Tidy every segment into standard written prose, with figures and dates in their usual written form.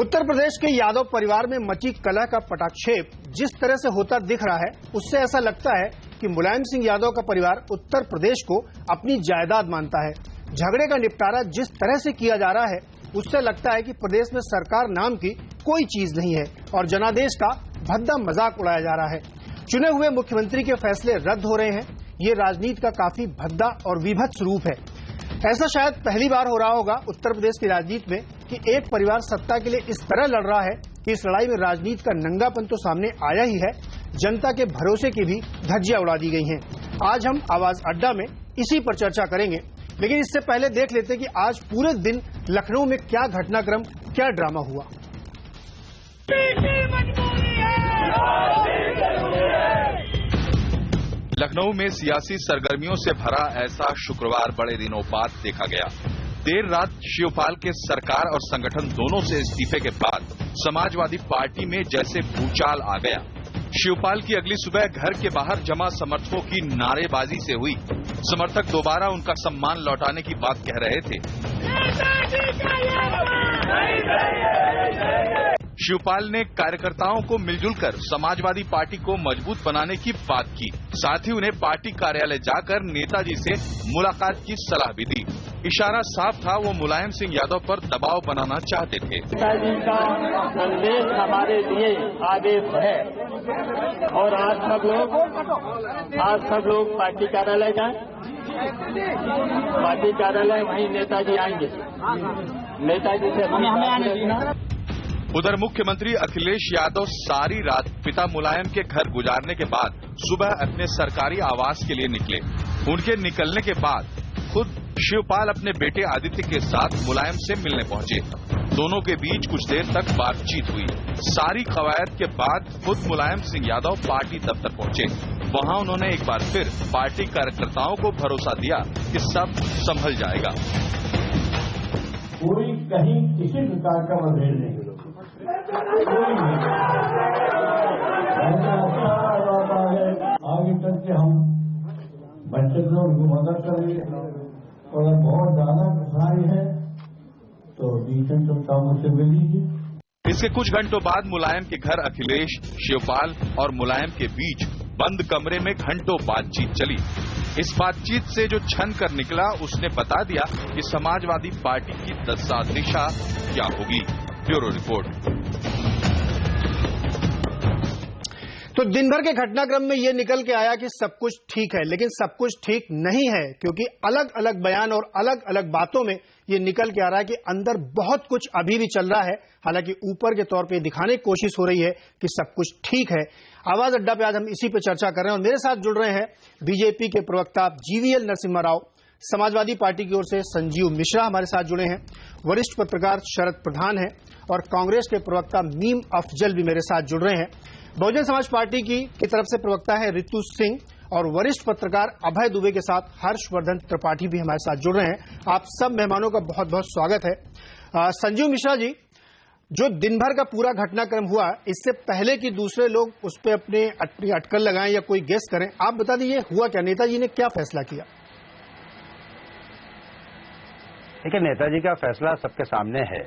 उत्तर प्रदेश के यादव परिवार में मची कलह का पटाक्षेप जिस तरह से होता दिख रहा है, उससे ऐसा लगता है कि मुलायम सिंह यादव का परिवार उत्तर प्रदेश को अपनी जायदाद मानता है। झगड़े का निपटारा जिस तरह से किया जा रहा है, उससे लगता है कि प्रदेश में सरकार नाम की कोई चीज नहीं है और जनादेश का भद्दा मजाक उड़ाया जा रहा है। चुने हुए मुख्यमंत्री के फैसले रद्द हो रहे हैं। ये राजनीति का काफी भद्दा और विभत्स रूप है। ऐसा शायद पहली बार हो रहा होगा उत्तर प्रदेश की राजनीति में कि एक परिवार सत्ता के लिए इस तरह लड़ रहा है कि इस लड़ाई में राजनीति का नंगापन तो सामने आया ही है, जनता के भरोसे की भी धज्जियां उड़ा दी गई हैं। आज हम आवाज अड्डा में इसी पर चर्चा करेंगे, लेकिन इससे पहले देख लेते कि आज पूरे दिन लखनऊ में क्या घटनाक्रम, क्या ड्रामा हुआ। लखनऊ में सियासी सरगर्मियों से भरा ऐसा शुक्रवार बड़े दिनों बाद देखा गया। देर रात शिवपाल के सरकार और संगठन दोनों से इस्तीफे के बाद समाजवादी पार्टी में जैसे भूचाल आ गया। शिवपाल की अगली सुबह घर के बाहर जमा समर्थकों की नारेबाजी से हुई। समर्थक दोबारा उनका सम्मान लौटाने की बात कह रहे थे। शिवपाल ने कार्यकर्ताओं को मिलजुल कर समाजवादी पार्टी को मजबूत बनाने की बात की। साथ ही उन्हें पार्टी कार्यालय जाकर नेताजी से मुलाकात की सलाह भी दी। इशारा साफ था, वो मुलायम सिंह यादव पर दबाव बनाना चाहते थे। नेताजी का संदेश हमारे लिए आदेश है और आज सब लोग पार्टी कार्यालय जाएं। पार्टी कार्यालय वहीं नेताजी आएंगे। नेताजी से हमें आने देना। उधर मुख्यमंत्री अखिलेश यादव सारी रात पिता मुलायम के घर गुजारने के बाद सुबह अपने सरकारी आवास के लिए निकले। उनके निकलने के बाद खुद शिवपाल अपने बेटे आदित्य के साथ मुलायम से मिलने पहुंचे। दोनों के बीच कुछ देर तक बातचीत हुई। सारी कवायद के बाद खुद मुलायम सिंह यादव पार्टी दफ्तर पहुंचे। वहां उन्होंने एक बार फिर पार्टी कार्यकर्ताओं को भरोसा दिया कि सब संभल जाएगा। कोई कहीं किसी प्रकार का मतभेद नहीं, आगे तक के हम बच्चे लोग उनको मदद करेंगे और बहुत ज्यादा कठिनाई है तो डिसेंट कामों से मिल लीजिए। इसके कुछ घंटों बाद मुलायम के घर अखिलेश, शिवपाल और मुलायम के बीच बंद कमरे में घंटों बातचीत चली। इस बातचीत से जो छन कर निकला, उसने बता दिया कि समाजवादी पार्टी की दशा दिशा क्या होगी। Bureau report. तो दिन भर के घटनाक्रम में यह निकल के आया कि सब कुछ ठीक है, लेकिन सब कुछ ठीक नहीं है, क्योंकि अलग अलग बयान और अलग अलग बातों में यह निकल के आ रहा है कि अंदर बहुत कुछ अभी भी चल रहा है। हालांकि ऊपर के तौर पे दिखाने की कोशिश हो रही है कि सब कुछ ठीक है। आवाज अड्डा पे आज हम इसी पे चर्चा कर रहे हैं और मेरे साथ जुड़ रहे हैं बीजेपी के प्रवक्ता जीवीएल नरसिम्हा राव, समाजवादी पार्टी की ओर से संजीव मिश्रा हमारे साथ जुड़े हैं, वरिष्ठ पत्रकार शरद प्रधान हैं और कांग्रेस के प्रवक्ता मीम अफजल भी मेरे साथ जुड़ रहे हैं। बहुजन समाज पार्टी की तरफ से प्रवक्ता है रितु सिंह और वरिष्ठ पत्रकार अभय दुबे के साथ हर्षवर्धन त्रिपाठी भी हमारे साथ जुड़ रहे हैं। आप सब मेहमानों का बहुत बहुत स्वागत है। संजीव मिश्रा जी, जो दिन भर का पूरा घटनाक्रम हुआ, इससे पहले कि दूसरे लोग उस पर अपनी अटकल लगाएं या कोई गेस करें, आप बता दीजिए हुआ क्या, नेताजी ने क्या फैसला किया? देखिए, नेताजी का फैसला सबके सामने है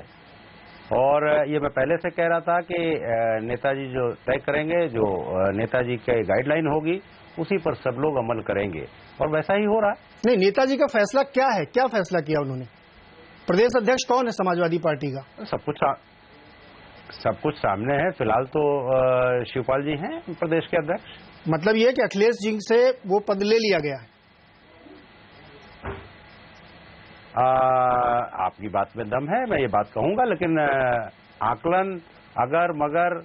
और ये मैं पहले से कह रहा था कि नेताजी जो तय करेंगे, जो नेताजी की गाइडलाइन होगी, उसी पर सब लोग अमल करेंगे और वैसा ही हो रहा है। नहीं, नेताजी का फैसला क्या है, क्या फैसला किया उन्होंने? प्रदेश अध्यक्ष कौन है समाजवादी पार्टी का? सब कुछ सामने है। फिलहाल तो शिवपाल जी हैं प्रदेश के अध्यक्ष। मतलब ये कि अखिलेश जी से वो पद ले लिया गया है? आपकी बात में दम है, मैं ये बात कहूंगा, लेकिन आकलन, अगर मगर,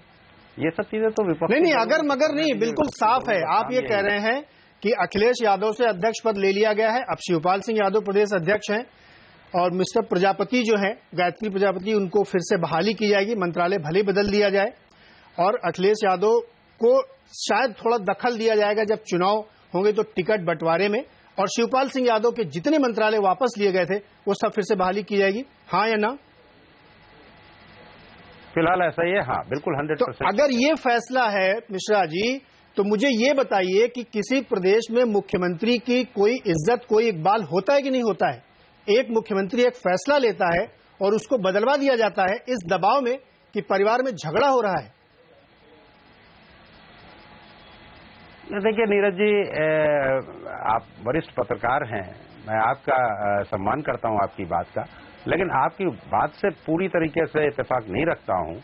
ये सब चीजें तो विपक्ष नहीं, अगर मगर नहीं, बिल्कुल साफ है। आप ये कह रहे हैं कि अखिलेश यादव से अध्यक्ष पद ले लिया गया है, अब शिवपाल सिंह यादव प्रदेश अध्यक्ष हैं और मिस्टर प्रजापति जो है, गायत्री प्रजापति, उनको फिर से बहाली की जाएगी, मंत्रालय भले बदल दिया जाए और अखिलेश यादव को शायद थोड़ा दखल दिया जाएगा जब चुनाव होंगे तो टिकट बंटवारे में, और शिवपाल सिंह यादव के जितने मंत्रालय वापस लिए गए थे वो सब फिर से बहाली की जाएगी, हाँ या ना? फिलहाल ऐसा ही है, हाँ बिल्कुल 100%। तो अगर ये फैसला है मिश्रा जी, तो मुझे ये बताइए कि किसी प्रदेश में मुख्यमंत्री की कोई इज्जत, कोई इकबाल होता है कि नहीं होता है? एक मुख्यमंत्री एक फैसला लेता है और उसको बदलवा दिया जाता है, इस दबाव में कि परिवार में झगड़ा हो रहा है? देखिए नीरज जी, आप वरिष्ठ पत्रकार हैं, मैं आपका सम्मान करता हूं आपकी बात का, लेकिन आपकी बात से पूरी तरीके से इत्तेफाक नहीं रखता हूं,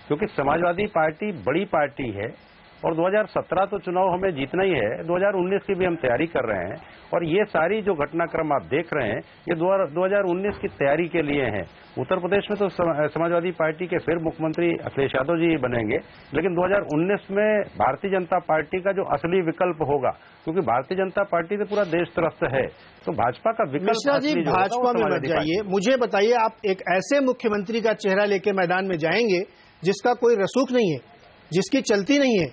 क्योंकि समाजवादी पार्टी बड़ी पार्टी है और 2017 तो चुनाव हमें जीतना ही है, 2019 की भी हम तैयारी कर रहे हैं और ये सारी जो घटनाक्रम आप देख रहे हैं ये 2019 की तैयारी के लिए हैं। उत्तर प्रदेश में तो समाजवादी पार्टी के फिर मुख्यमंत्री अखिलेश यादव जी बनेंगे, लेकिन 2019 में भारतीय जनता पार्टी का जो असली विकल्प होगा, क्योंकि भारतीय जनता पार्टी से पूरा देश त्रस्त है, तो भाजपा का विकल्प मिश्रा जी, भाजपा में मत जाइए, मुझे बताइए, आप एक ऐसे मुख्यमंत्री का चेहरा लेके मैदान में जाएंगे जिसका कोई रसूख नहीं है, जिसकी चलती नहीं है,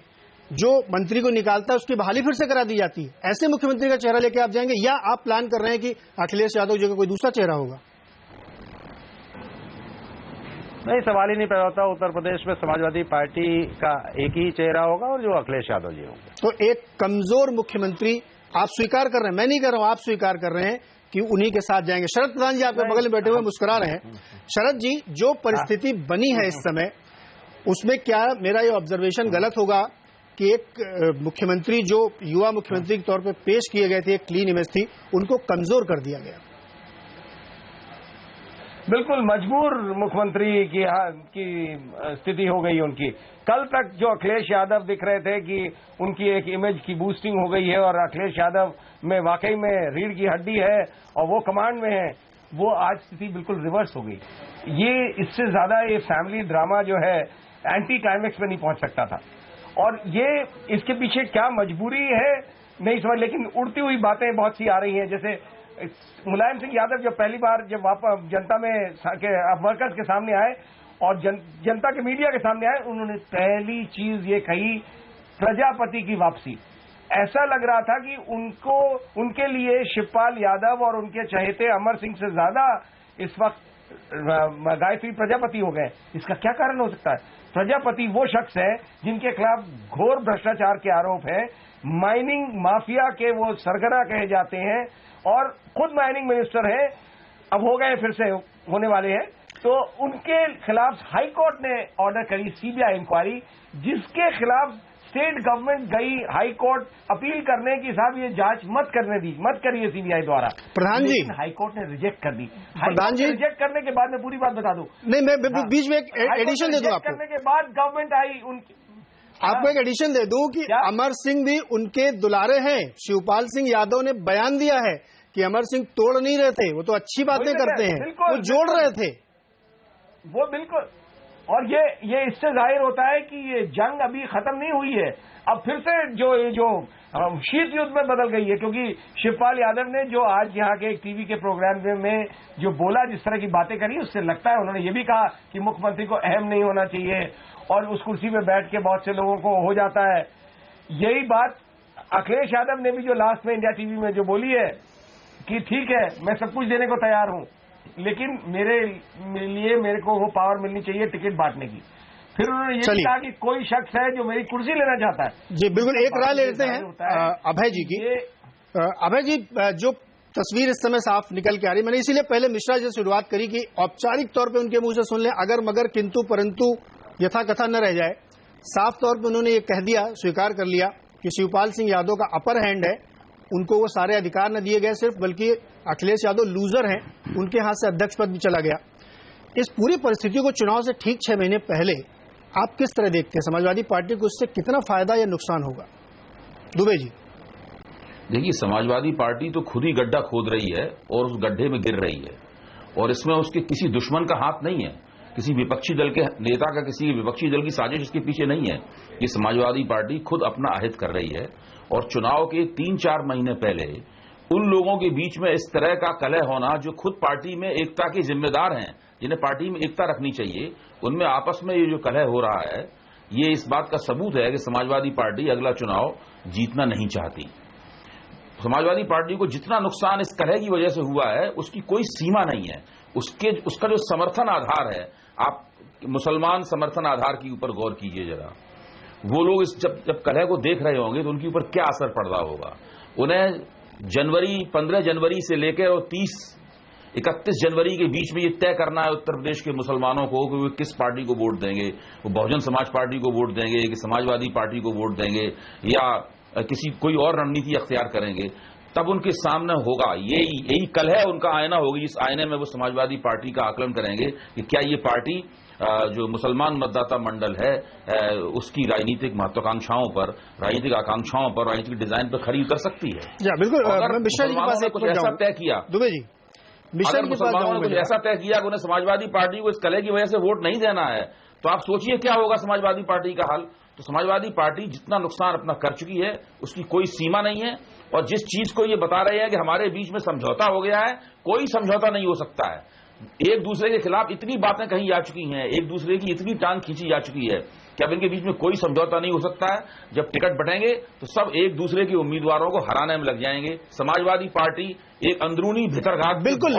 जो मंत्री को निकालता है उसकी बहाली फिर से करा दी जाती है, ऐसे मुख्यमंत्री का चेहरा लेके आप जाएंगे, या आप प्लान कर रहे हैं कि अखिलेश यादव जी का कोई दूसरा चेहरा होगा? नहीं, सवाल ही नहीं पैदा होता। उत्तर प्रदेश में समाजवादी पार्टी का एक ही चेहरा होगा और जो अखिलेश यादव जी होंगे। तो एक कमजोर मुख्यमंत्री आप स्वीकार कर रहे हैं, मैं नहीं कर रहा हूं, आप स्वीकार कर रहे हैं कि उन्हीं के साथ जाएंगे। शरद प्रधान जी आपके बगल में बैठे हुए मुस्कुरा रहे हैं। शरद जी, जो परिस्थिति बनी है इस समय, उसमें क्या मेरा ये ऑब्जर्वेशन गलत होगा कि एक मुख्यमंत्री जो युवा मुख्यमंत्री के तौर पे पेश किए गए थे, एक क्लीन इमेज थी, उनको कमजोर कर दिया गया? बिल्कुल मजबूर मुख्यमंत्री की स्थिति हो गई उनकी। कल तक जो अखिलेश यादव दिख रहे थे कि उनकी एक इमेज की बूस्टिंग हो गई है और अखिलेश यादव में वाकई में रीढ़ की हड्डी है और वो कमांड में है, वो आज स्थिति बिल्कुल रिवर्स हो गई। ये इससे ज्यादा ये फैमिली ड्रामा जो है एंटी क्लाइमेक्स में नहीं पहुंच सकता था, और ये इसके पीछे क्या मजबूरी है नहीं समझ, लेकिन उड़ती हुई बातें बहुत सी आ रही हैं। जैसे मुलायम सिंह यादव जब पहली बार जब वापस जनता में वर्कर्स के सामने आए और जनता के मीडिया के सामने आए, उन्होंने पहली चीज ये कही, प्रजापति की वापसी। ऐसा लग रहा था कि उनको उनके लिए शिवपाल यादव और उनके चहेते अमर सिंह से ज्यादा इस वक्त गायत्री प्रजापति हो गए। इसका क्या कारण हो सकता है? प्रजापति वो शख्स है जिनके खिलाफ घोर भ्रष्टाचार के आरोप है, माइनिंग माफिया के वो सरगना कहे जाते हैं और खुद माइनिंग मिनिस्टर हैं, अब हो गए, फिर से होने वाले हैं। तो उनके खिलाफ हाई कोर्ट ने ऑर्डर करी सीबीआई इंक्वायरी, जिसके खिलाफ स्टेट गवर्नमेंट गई हाई कोर्ट अपील करने की, साहब ये जांच मत करिए सीबीआई द्वारा। प्रधान जी, हाई कोर्ट ने रिजेक्ट कर दी। प्रधान जी, रिजेक्ट करने के बाद मैं पूरी बात बता दूं। नहीं, मैं बीच में एक एडिशन दे दूं आपको। करने के बाद गवर्नमेंट आई उनकी, आपको एक एडिशन दे दूं कि अमर सिंह भी उनके दुलारे हैं। शिवपाल सिंह यादव ने बयान दिया है कि अमर सिंह तोड़ नहीं रहे थे, वो तो अच्छी बातें करते हैं, वो जोड़ रहे थे। वो बिल्कुल, और ये इससे जाहिर होता है कि ये जंग अभी खत्म नहीं हुई है, अब फिर से जो शीत युद्ध में बदल गई है। क्योंकि शिवपाल यादव ने जो आज यहाँ के एक टीवी के प्रोग्राम में जो बोला, जिस तरह की बातें करी, उससे लगता है उन्होंने ये भी कहा कि मुख्यमंत्री को अहम नहीं होना चाहिए और उस कुर्सी में बैठ के बहुत से लोगों को हो जाता है। यही बात अखिलेश यादव ने भी जो लास्ट में इंडिया टीवी में जो बोली है कि ठीक है, मैं सब कुछ देने को तैयार हूं, लेकिन मेरे को वो पावर मिलनी चाहिए टिकट बांटने की। फिर उन्होंने ये कहा कि कोई शख्स है जो मेरी कुर्सी लेना चाहता है। जी बिल्कुल, एक राय लेते हैं अभय जी की। अभय जी, जो तस्वीर इस समय साफ निकल के आ रही, मैंने इसीलिए पहले मिश्रा जी से शुरुआत करी कि औपचारिक तौर पे उनके मुंह से सुन लें, अगर मगर किंतु परंतु यथा कथा न रह जाए। साफ तौर पे उन्होंने ये कह दिया, स्वीकार कर लिया कि शिवपाल सिंह यादव का अपर हैंड है, उनको वो सारे अधिकार न दिए गए सिर्फ, बल्कि अखिलेश यादव लूजर हैं, उनके हाथ से अध्यक्ष पद भी चला गया। इस पूरी परिस्थिति को चुनाव से ठीक 6 महीने पहले आप किस तरह देखते हैं? समाजवादी पार्टी को इससे कितना फायदा या नुकसान होगा? दुबे जी। देखिए, समाजवादी पार्टी तो खुद ही गड्ढा खोद रही है और उस गड्ढे में गिर रही है, और इसमें उसके किसी दुश्मन का हाथ नहीं है, किसी विपक्षी दल के नेता का, किसी विपक्षी दल की साजिश इसके पीछे नहीं है। ये समाजवादी पार्टी खुद अपना अहित कर रही है, और चुनाव के 3-4 महीने पहले उन लोगों के बीच में इस तरह का कलह होना जो खुद पार्टी में एकता के जिम्मेदार हैं, जिन्हें पार्टी में एकता रखनी चाहिए, उनमें आपस में ये जो कलह हो रहा है, ये इस बात का सबूत है कि समाजवादी पार्टी अगला चुनाव जीतना नहीं चाहती। समाजवादी पार्टी को जितना नुकसान इस कलह की वजह से हुआ है, उसकी कोई सीमा नहीं है। उसका जो समर्थन आधार है, आप मुसलमान समर्थन आधार के ऊपर गौर कीजिए जरा। वो लोग जब कलह को देख रहे होंगे तो उनके ऊपर क्या असर पड़ रहा होगा। उन्हें 15 जनवरी से लेकर और 30 31 जनवरी के बीच में ये तय करना है उत्तर प्रदेश के मुसलमानों को कि वे किस पार्टी को वोट देंगे, वो बहुजन समाज पार्टी को वोट देंगे कि समाजवादी पार्टी को वोट देंगे या किसी कोई और रणनीति अख्तियार करेंगे, तब उनके सामने होगा यही कल है उनका आईना होगी। इस आईने में वो समाजवादी पार्टी का आकलन करेंगे कि क्या ये पार्टी जो मुसलमान मतदाता मंडल है उसकी राजनीतिक महत्वाकांक्षाओं पर, राजनीतिक आकांक्षाओं पर, राजनीतिक डिजाइन पर खरी उतर सकती है। बिल्कुल। अगर मिश्रा जी के पास कुछ ऐसा तय किया, दुबे जी, मिश्रा जी के पास मुसलमानों ने कुछ ऐसा तय किया कि उन्हें समाजवादी पार्टी को इस कलह की वजह से वोट नहीं देना है, तो आप सोचिए क्या होगा समाजवादी पार्टी का हाल। तो समाजवादी पार्टी जितना नुकसान अपना कर चुकी है उसकी कोई सीमा नहीं है, और जिस चीज को ये बता रहे हैं कि हमारे बीच में समझौता हो गया है, कोई समझौता नहीं हो सकता है। एक दूसरे के खिलाफ इतनी बातें कही जा चुकी हैं, एक दूसरे की इतनी टांग खींची जा चुकी है कि अब इनके बीच में कोई समझौता नहीं हो सकता है। जब टिकट बटेंगे तो सब एक दूसरे के उम्मीदवारों को हराने में लग जाएंगे। समाजवादी पार्टी एक अंदरूनी भीतरघात। बिल्कुल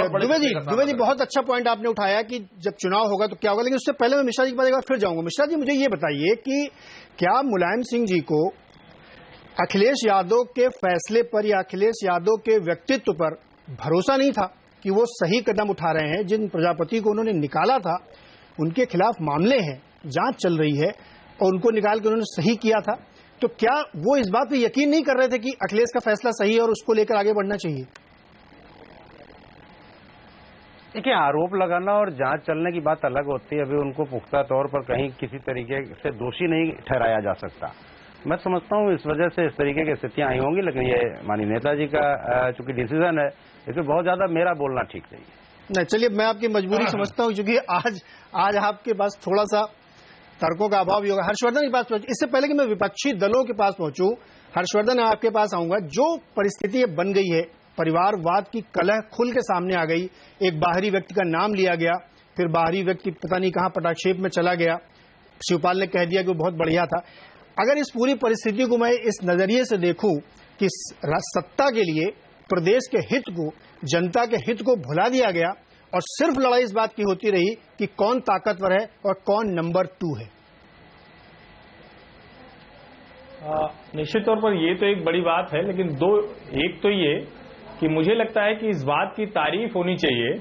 दुबे जी बहुत अच्छा पॉइंट आपने उठाया कि जब चुनाव होगा तो क्या होगा, लेकिन उससे पहले मैं मिश्रा जी के पास एक बार फिर जाऊंगा। मिश्रा जी, मुझे ये बताइए कि क्या मुलायम सिंह जी को अखिलेश यादव के फैसले पर या अखिलेश यादव के व्यक्तित्व पर भरोसा नहीं था कि वो सही कदम उठा रहे हैं? जिन प्रजापति को उन्होंने निकाला था उनके खिलाफ मामले हैं, जांच चल रही है, और उनको निकाल के उन्होंने सही किया था, तो क्या वो इस बात पे यकीन नहीं कर रहे थे कि अखिलेश का फैसला सही है और उसको लेकर आगे बढ़ना चाहिए? देखिए, आरोप लगाना और जांच चलने की बात अलग होती है। अभी उनको पुख्ता तौर पर कहीं किसी तरीके से दोषी नहीं ठहराया जा सकता। मैं समझता हूँ इस वजह से इस तरीके की स्थितियां आई होंगी, लेकिन ये माननीय नेताजी का चूंकि डिसीजन है, इसमें बहुत ज्यादा मेरा बोलना ठीक नहीं है। नहीं, चलिए मैं आपकी मजबूरी समझता हूँ, क्योंकि आज आपके पास थोड़ा सा तर्कों का अभाव भी होगा। हर्षवर्धन के पास पहुंचू, इससे पहले कि मैं विपक्षी दलों के पास पहुंचूं, हर्षवर्धन आपके पास आऊंगा। जो परिस्थिति बन गई है, परिवारवाद की कलह खुल के सामने आ गई, एक बाहरी व्यक्ति का नाम लिया गया, फिर बाहरी व्यक्ति पता नहीं कहां पटाक्षेप में चला गया, शिवपाल ने कह दिया कि वो बहुत बढ़िया था। अगर इस पूरी परिस्थिति को मैं इस नजरिए से देखूं कि सत्ता के लिए प्रदेश के हित को, जनता के हित को भुला दिया गया और सिर्फ लड़ाई इस बात की होती रही कि कौन ताकतवर है और कौन नंबर 2 है। निश्चित तौर पर ये तो एक बड़ी बात है, लेकिन एक तो ये कि मुझे लगता है कि इस बात की तारीफ होनी चाहिए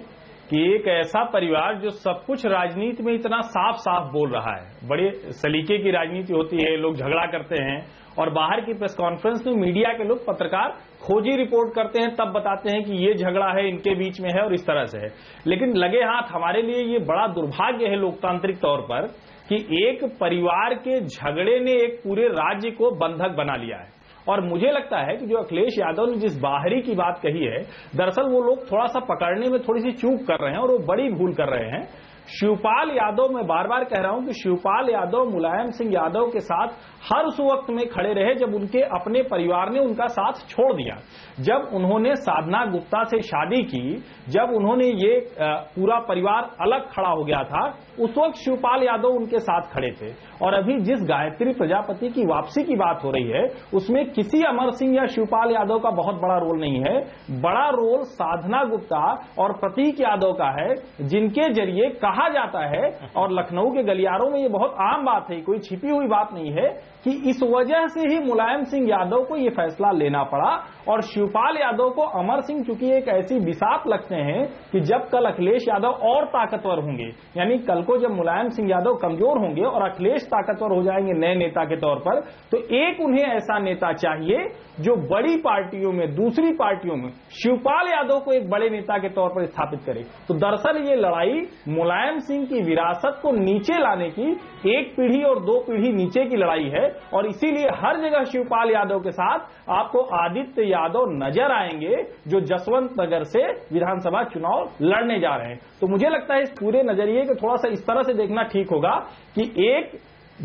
कि एक ऐसा परिवार जो सब कुछ राजनीति में इतना साफ साफ बोल रहा है। बड़े सलीके की राजनीति होती है, लोग झगड़ा करते हैं और बाहर की प्रेस कॉन्फ्रेंस में मीडिया के लोग, पत्रकार खोजी रिपोर्ट करते हैं, तब बताते हैं कि ये झगड़ा है, इनके बीच में है और इस तरह से है। लेकिन लगे हाथ हमारे लिए ये बड़ा दुर्भाग्य है लोकतांत्रिक तौर पर कि एक परिवार के झगड़े ने एक पूरे राज्य को बंधक बना लिया है। और मुझे लगता है कि जो अखिलेश यादव ने जिस बाहरी की बात कही है, दरअसल वो लोग थोड़ा सा पकड़ने में थोड़ी सी चूक कर रहे हैं और वो बड़ी भूल कर रहे हैं। शिवपाल यादव, मैं बार बार कह रहा हूं कि शिवपाल यादव मुलायम सिंह यादव के साथ हर उस वक्त में खड़े रहे जब उनके अपने परिवार ने उनका साथ छोड़ दिया। जब उन्होंने साधना गुप्ता से शादी की, जब उन्होंने ये पूरा परिवार अलग खड़ा हो गया था, उस वक्त शिवपाल यादव उनके साथ खड़े थे। और अभी जिस गायत्री प्रजापति की वापसी की बात हो रही है, उसमें किसी अमर सिंह या शिवपाल यादव का बहुत बड़ा रोल नहीं है। बड़ा रोल साधना गुप्ता और प्रतीक यादव का है, जिनके जरिए कहा जाता है, और लखनऊ के गलियारों में ये बहुत आम बात है, कोई छिपी हुई बात नहीं है, कि इस वजह से ही मुलायम सिंह यादव को ये फैसला लेना पड़ा। और शिवपाल यादव को अमर सिंह चूंकि एक ऐसी बिसात लगते हैं कि जब कल अखिलेश यादव और ताकतवर होंगे, यानी कल को जब मुलायम सिंह यादव कमजोर होंगे और अखिलेश ताकतवर हो जाएंगे नए नेता के तौर पर, तो एक उन्हें ऐसा नेता चाहिए जो बड़ी पार्टियों में, दूसरी पार्टियों में शिवपाल यादव को एक बड़े नेता के तौर पर स्थापित करे। तो दरअसल ये लड़ाई मुलायम सिंह की विरासत को नीचे लाने की, एक पीढ़ी और 2 पीढ़ी नीचे की लड़ाई है। और इसीलिए हर जगह शिवपाल यादव के साथ आपको आदित्य यादव नजर आएंगे, जो जसवंत नगर से विधानसभा चुनाव लड़ने जा रहे हैं। तो मुझे लगता है इस पूरे नजरिए को थोड़ा सा इस तरह से देखना ठीक होगा कि एक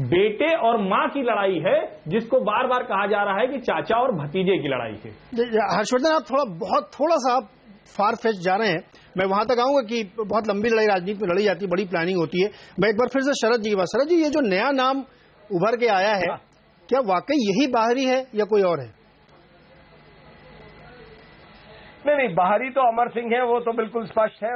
बेटे और मां की लड़ाई है, जिसको बार बार कहा जा रहा है कि चाचा और भतीजे की लड़ाई है। हर्षवर्धन, आप थोड़ा सा फार फेच जा रहे हैं। मैं वहां तक आऊंगा कि बहुत लंबी लड़ाई राजनीति में लड़ी जाती है, बड़ी प्लानिंग होती है। मैं एक बार फिर से शरद जी के पास। शरद जी, ये जो नया नाम उभर के आया है, क्या वाकई यही बाहरी है या कोई और है? नहीं, बाहरी तो अमर सिंह है, वो तो बिल्कुल स्पष्ट है।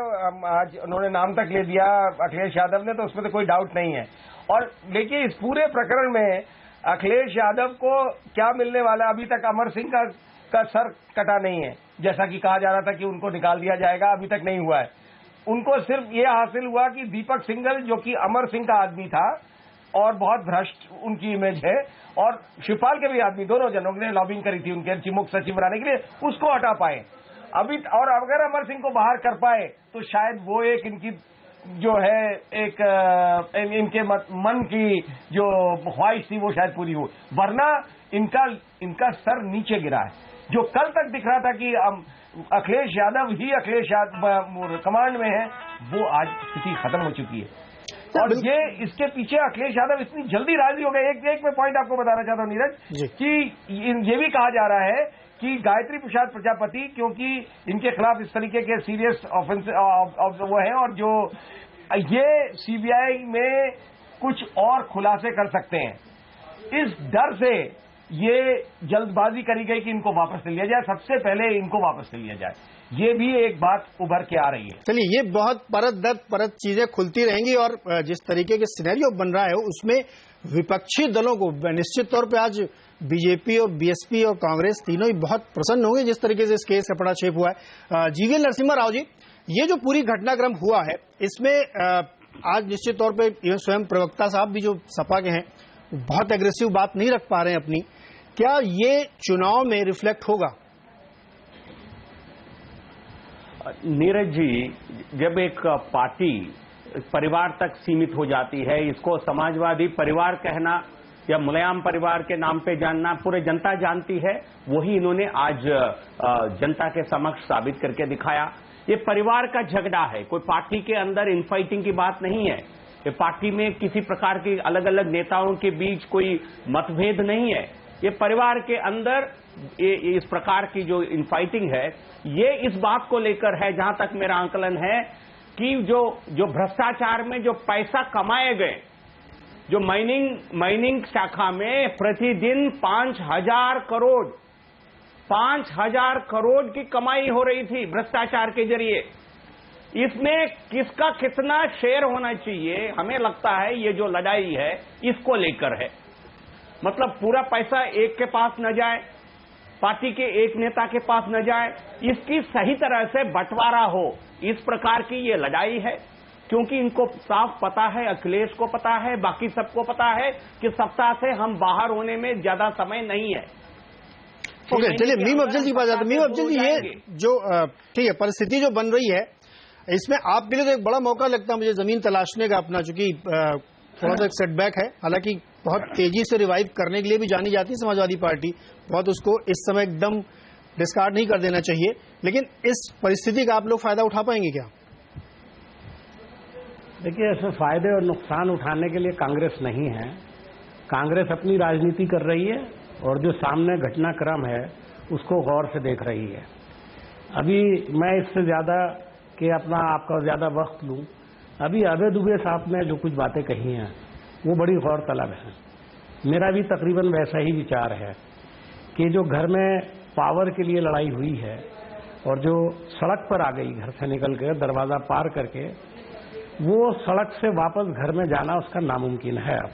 आज उन्होंने नाम तक ले दिया अखिलेश यादव ने, तो उसमें तो कोई डाउट नहीं है। और देखिए, इस पूरे प्रकरण में अखिलेश यादव को क्या मिलने वाला, अभी तक अमर सिंह का सर कटा नहीं है, जैसा कि कहा जा रहा था कि उनको निकाल दिया जाएगा, अभी तक नहीं हुआ है। उनको सिर्फ ये हासिल हुआ कि दीपक सिंघल, जो कि अमर सिंह का आदमी था और बहुत भ्रष्ट उनकी इमेज है, और शिवपाल के भी आदमी, दोनों जनों ने लॉबिंग करी थी उनके मुख्य सचिव बनाने के लिए, उसको हटा पाए अभी। और अगर अमर सिंह को बाहर कर पाए तो शायद वो एक इनकी जो है एक इनके मन की जो ख्वाहिश थी वो शायद पूरी हो, वरना इनका सर नीचे गिरा है। जो कल तक दिख रहा था कि अखिलेश यादव कमांड में है, वो आज स्थिति खत्म हो चुकी है। और ये इसके पीछे अखिलेश यादव इतनी जल्दी राजी हो गए। एक मैं पॉइंट आपको बताना चाहता हूं नीरज, कि ये भी कहा जा रहा है कि गायत्री प्रसाद प्रजापति, क्योंकि इनके खिलाफ इस तरीके के सीरियस ऑफेंस वो है, और जो ये सीबीआई में कुछ और खुलासे कर सकते हैं, इस डर से ये जल्दबाजी करी गई कि इनको वापस ले लिया जाए, सबसे पहले इनको वापस ले लिया जाए। ये भी एक बात उभर के आ रही है। चलिए, ये बहुत परत दर परत चीजें खुलती रहेंगी, और जिस तरीके के सिनेरियो बन रहा है उसमें विपक्षी दलों को निश्चित तौर पे आज बीजेपी और बीएसपी और कांग्रेस तीनों ही बहुत प्रसन्न होंगे जिस तरीके से इस केस का पटाक्षेप हुआ है। जीवीएल नरसिम्हा राव जी, ये जो पूरी घटनाक्रम हुआ है इसमें आज निश्चित तौर पे स्वयं प्रवक्ता साहब भी जो सपा के हैं बहुत एग्रेसिव बात नहीं रख पा रहे हैं अपनी, क्या ये चुनाव में रिफ्लेक्ट होगा? नीरज जी, जब एक पार्टी परिवार तक सीमित हो जाती है, इसको समाजवादी परिवार कहना या मुलायम परिवार के नाम पे जानना पूरे जनता जानती है, वही इन्होंने आज जनता के समक्ष साबित करके दिखाया। ये परिवार का झगड़ा है, कोई पार्टी के अंदर इनफाइटिंग की बात नहीं है। ये पार्टी में किसी प्रकार की अलग अलग नेताओं के बीच कोई मतभेद नहीं है। ये परिवार के अंदर इस प्रकार की जो इनफाइटिंग है, ये इस बात को लेकर है, जहां तक मेरा आंकलन है, कि जो भ्रष्टाचार में जो पैसा कमाए गए, जो माइनिंग शाखा में प्रतिदिन 5,000 करोड़ की कमाई हो रही थी भ्रष्टाचार के जरिए। इसमें किसका कितना शेयर होना चाहिए, हमें लगता है ये जो लड़ाई है इसको लेकर है। मतलब पूरा पैसा एक के पास न जाए, पार्टी के एक नेता के पास न जाए, इसकी सही तरह से बंटवारा हो, इस प्रकार की ये लड़ाई है। क्योंकि इनको साफ पता है, अखिलेश को पता है, बाकी सबको पता है कि सत्ता से हम बाहर होने में ज्यादा समय नहीं है। ओके, चलिए मीम अफजल जी बात आते हैं। मीम अफजल जी, ये जो ठीक है परिस्थिति जो बन रही है, इसमें आपके लिए तो एक बड़ा मौका लगता है मुझे जमीन तलाशने का अपना, चूंकि थोड़ा सा एक सेटबैक है। हालांकि बहुत तेजी से रिवाइव करने के लिए भी जानी जाती है समाजवादी पार्टी, बहुत उसको इस समय एकदम डिस्कार्ड नहीं कर देना चाहिए, लेकिन इस परिस्थिति का आप लोग फायदा उठा पाएंगे क्या? देखिए, इसमें फायदे और नुकसान उठाने के लिए कांग्रेस नहीं है। कांग्रेस अपनी राजनीति कर रही है और जो सामने घटनाक्रम है उसको गौर से देख रही है। अभी मैं इससे ज्यादा कि अपना आपका ज्यादा वक्त लूं, अभी अभय दुबे साहब ने जो कुछ बातें कही हैं वो बड़ी गौर तलब है। मेरा भी तकरीबन वैसा ही विचार है कि जो घर में पावर के लिए लड़ाई हुई है और जो सड़क पर आ गई घर से निकल कर दरवाजा पार करके, वो सड़क से वापस घर में जाना उसका नामुमकिन है। अब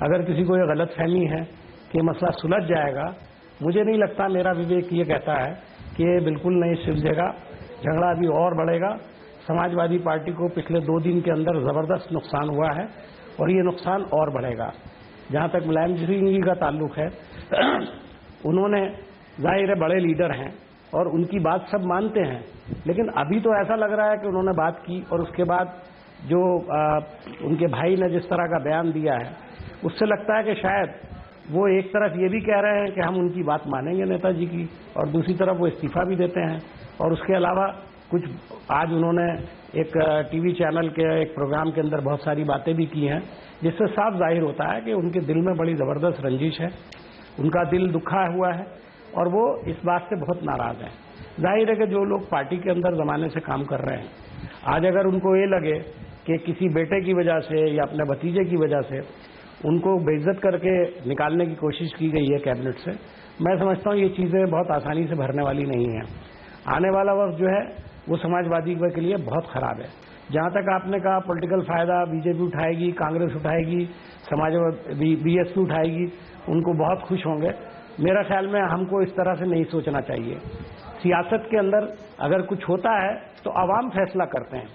अगर किसी को ये गलतफहमी है कि मसला सुलझ जाएगा, मुझे नहीं लगता, मेरा विवेक ये कहता है कि ये बिल्कुल नहीं सुलझेगा, झगड़ा अभी और बढ़ेगा। समाजवादी पार्टी को पिछले 2 दिन के अंदर जबरदस्त नुकसान हुआ है और ये नुकसान और बढ़ेगा। जहां तक मुलायम सिंह जी का ताल्लुक है, उन्होंने जाहिर है बड़े लीडर हैं और उनकी बात सब मानते हैं, लेकिन अभी तो ऐसा लग रहा है कि उन्होंने बात की और उसके बाद जो उनके भाई ने जिस तरह का बयान दिया है, उससे लगता है कि शायद वो एक तरफ ये भी कह रहे हैं कि हम उनकी बात मानेंगे नेताजी की, और दूसरी तरफ वो इस्तीफा भी देते हैं। और उसके अलावा कुछ आज उन्होंने एक टीवी चैनल के एक प्रोग्राम के अंदर बहुत सारी बातें भी की हैं, जिससे साफ जाहिर होता है कि उनके दिल में बड़ी जबरदस्त रंजिश है, उनका दिल दुखा हुआ है और वो इस बात से बहुत नाराज हैं। जाहिर है कि जो लोग पार्टी के अंदर जमाने से काम कर रहे हैं, आज अगर उनको ये लगे कि किसी बेटे की वजह से या अपने भतीजे की वजह से उनको बेइज्जत करके निकालने की कोशिश की गई है कैबिनेट से, मैं समझता हूँ ये चीज़ें बहुत आसानी से भरने वाली नहीं है। आने वाला वक्त जो है वो समाजवादी के लिए बहुत खराब है। जहाँ तक आपने कहा पॉलिटिकल फायदा बीजेपी उठाएगी, कांग्रेस उठाएगी, समाजवादी बीएसपी उठाएगी, उनको बहुत खुश होंगे। मेरा ख्याल में हमको इस तरह से नहीं सोचना चाहिए। सियासत के अंदर अगर कुछ होता है तो आवाम फैसला करते हैं,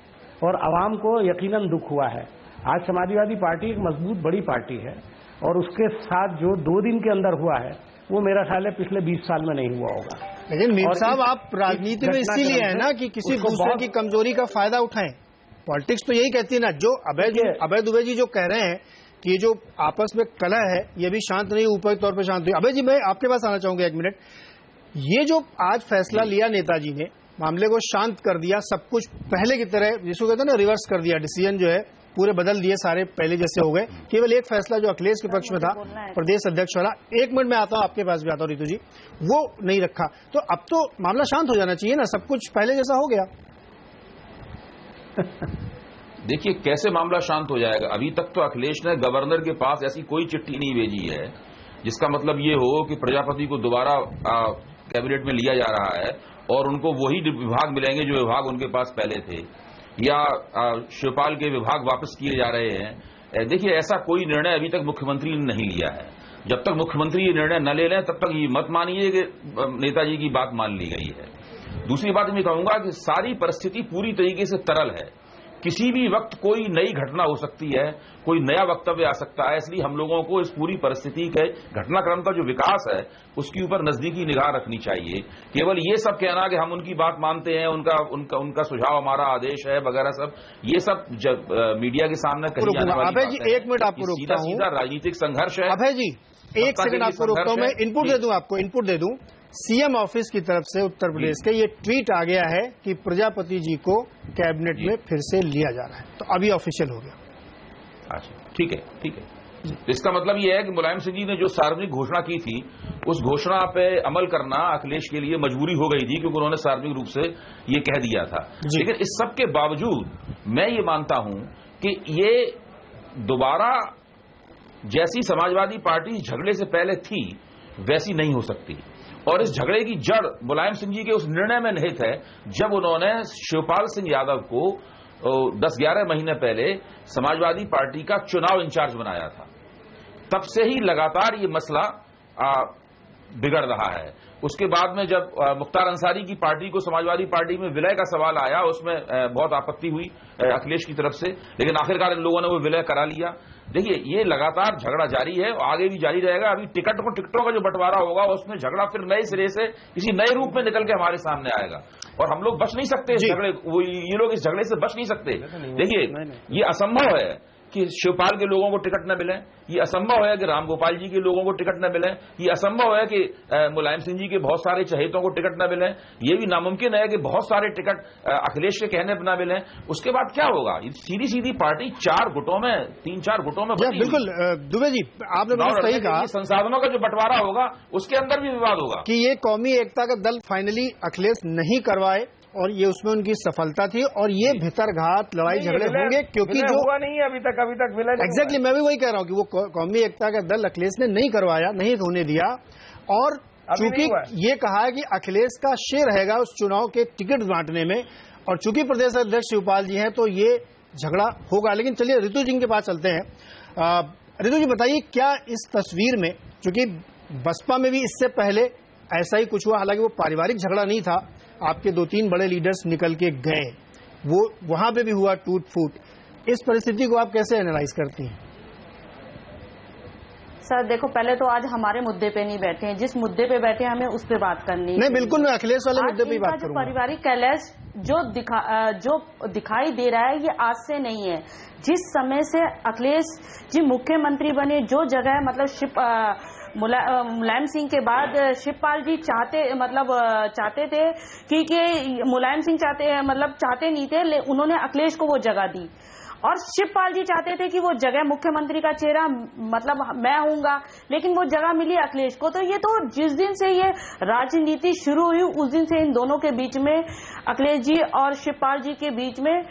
और आवाम को यकीनन दुख हुआ है। आज समाजवादी पार्टी एक मजबूत बड़ी पार्टी है, और उसके साथ जो 2 दिन के अंदर हुआ है वो मेरा ख्याल है पिछले 20 साल में नहीं हुआ होगा। लेकिन मीर साहब, आप राजनीति में इसीलिए है ना कि किसी दूसरे की कमजोरी का फायदा उठाएं। पॉलिटिक्स तो यही कहती है ना। जो अभय दुबे जी जो कह रहे हैं कि ये जो आपस में कलह है ये भी शांत नहीं, ऊपर तौर पर शांत हुई। अभय जी, मैं आपके पास आना चाहूंगा 1 मिनट। ये जो आज फैसला लिया नेताजी ने, मामले को शांत कर दिया, सब कुछ पहले की तरह जिसको कहते हैं ना रिवर्स कर दिया, डिसीजन जो है पूरे बदल दिए, सारे पहले जैसे हो गए। केवल एक फैसला जो अखिलेश के पक्ष में था, प्रदेश अध्यक्ष वाला, 1 मिनट में आता हूं, आपके पास भी आता हूं रितु जी, वो नहीं रखा। तो अब तो मामला शांत हो जाना चाहिए ना, सब कुछ पहले जैसा हो गया। देखिए कैसे मामला शांत हो जाएगा। अभी तक तो अखिलेश ने गवर्नर के पास ऐसी कोई चिट्ठी नहीं भेजी है जिसका मतलब ये हो कि प्रजापति को दोबारा कैबिनेट में लिया जा रहा है और उनको वही विभाग मिलेंगे जो विभाग उनके पास पहले थे, या शिवपाल के विभाग वापस किए जा रहे हैं। देखिए ऐसा कोई निर्णय अभी तक मुख्यमंत्री ने नहीं लिया है। जब तक मुख्यमंत्री ये निर्णय न ले लें तब तक ये मत मानिए कि नेताजी की बात मान ली गई है। दूसरी बात मैं कहूंगा कि सारी परिस्थिति पूरी तरीके से तरल है। किसी भी वक्त कोई नई घटना हो सकती है, कोई नया वक्तव्य आ सकता है, इसलिए हम लोगों को इस पूरी परिस्थिति के घटनाक्रम का जो विकास है उसके ऊपर नजदीकी निगाह रखनी चाहिए। केवल ये सब कहना कि हम उनकी बात मानते हैं, उनका सुझाव हमारा आदेश है वगैरह सब, ये सब मीडिया के सामने कही जाने वाली अभय जी 1 मिनट आपको रोकता हूं। सीधा राजनीतिक संघर्ष है। अभय जी 1 सेकंड आपको रोकता हूं, मैं इनपुट दे दूं, आपको इनपुट दे दूं। सीएम ऑफिस की तरफ से उत्तर प्रदेश के ये ट्वीट आ गया है कि प्रजापति जी को कैबिनेट में फिर से लिया जा रहा है, तो अभी ऑफिशियल हो गया। अच्छा, ठीक है। इसका मतलब ये है कि मुलायम सिंह जी ने जो सार्वजनिक घोषणा की थी उस घोषणा पे अमल करना अखिलेश के लिए मजबूरी हो गई थी, क्योंकि उन्होंने सार्वजनिक रूप से ये कह दिया था। लेकिन इस सब के बावजूद मैं ये मानता हूं कि ये दोबारा जैसी समाजवादी पार्टी झगड़े से पहले थी वैसी नहीं हो सकती, और इस झगड़े की जड़ मुलायम सिंह जी के उस निर्णय में निहित है जब उन्होंने शिवपाल सिंह यादव को 10-11 महीने पहले समाजवादी पार्टी का चुनाव इंचार्ज बनाया था। तब से ही लगातार ये मसला बिगड़ रहा है। उसके बाद में जब मुख्तार अंसारी की पार्टी को समाजवादी पार्टी में विलय का सवाल आया, उसमें बहुत आपत्ति हुई अखिलेश की तरफ से, लेकिन आखिरकार इन लोगों ने वो विलय करा लिया। देखिए ये लगातार झगड़ा जारी है और आगे भी जारी रहेगा। अभी टिकटों का जो बंटवारा होगा उसमें झगड़ा फिर नए सिरे से किसी नए रूप में निकल के हमारे सामने आएगा, और हम लोग बच नहीं सकते इस झगड़े, ये लोग इस झगड़े से बच नहीं सकते। देखिए ये असंभव है कि शिवपाल के लोगों को टिकट न मिले, ये असंभव है कि रामगोपाल जी के लोगों को टिकट न मिले, ये असंभव है कि मुलायम सिंह जी के बहुत सारे चहेतों को टिकट न मिले, ये भी नामुमकिन है कि बहुत सारे टिकट अखिलेश के कहने पर न मिले। उसके बाद क्या होगा? सीधी सीधी पार्टी 3-4 गुटों में बिल्कुल दुबे जी आपने बहुत सही कहा। संसाधनों का जो बंटवारा होगा उसके अंदर भी विवाद होगा कि ये कौमी एकता का दल फाइनली अखिलेश नहीं करवाए, और ये उसमें उनकी सफलता थी, और ये भीतरघात लड़ाई झगड़े होंगे क्योंकि जो हुआ नहीं है अभी तक विलय एग्जैक्टली मैं भी वही कह रहा हूं कि वो कौमी एकता का दल अखिलेश ने नहीं करवाया, नहीं होने दिया, और चूंकि ये कहा है कि अखिलेश का शेयर रहेगा उस चुनाव के टिकट बांटने में, और चूंकि प्रदेश अध्यक्ष शिवपाल जी हैं तो ये झगड़ा होगा। लेकिन चलिए रितु जी के पास चलते हैं। रितु जी बताइए, क्या इस तस्वीर में, चूंकि बसपा में भी इससे पहले ऐसा ही कुछ हुआ, हालांकि वो पारिवारिक झगड़ा नहीं था, आपके 2-3 बड़े लीडर्स निकल के गए, वो वहां पे भी हुआ टूट फूट, इस परिस्थिति को आप कैसे एनालाइज करती हैं? सर देखो, पहले तो आज हमारे मुद्दे पे नहीं बैठे हैं, जिस मुद्दे पे बैठे हैं हमें उस पे बात करनी है। नहीं बिल्कुल, मैं अखिलेश वाले मुद्दे पे ही बात करूंगा। पारिवारिक कैलेश जो दिखाई दे रहा है ये आज से नहीं है। जिस समय से अखिलेश जी मुख्यमंत्री बने, जो जगह मतलब मुलायम सिंह के बाद शिवपाल जी चाहते थे कि मुलायम सिंह चाहते नहीं थे, उन्होंने अखिलेश को वो जगह दी, और शिवपाल जी चाहते थे कि वो जगह मुख्यमंत्री का चेहरा मतलब मैं हूंगा, लेकिन वो जगह मिली अखिलेश को। तो ये तो जिस दिन से ये राजनीति शुरू हुई उस दिन से इन दोनों के बीच में, अखिलेश जी और शिवपाल जी के बीच में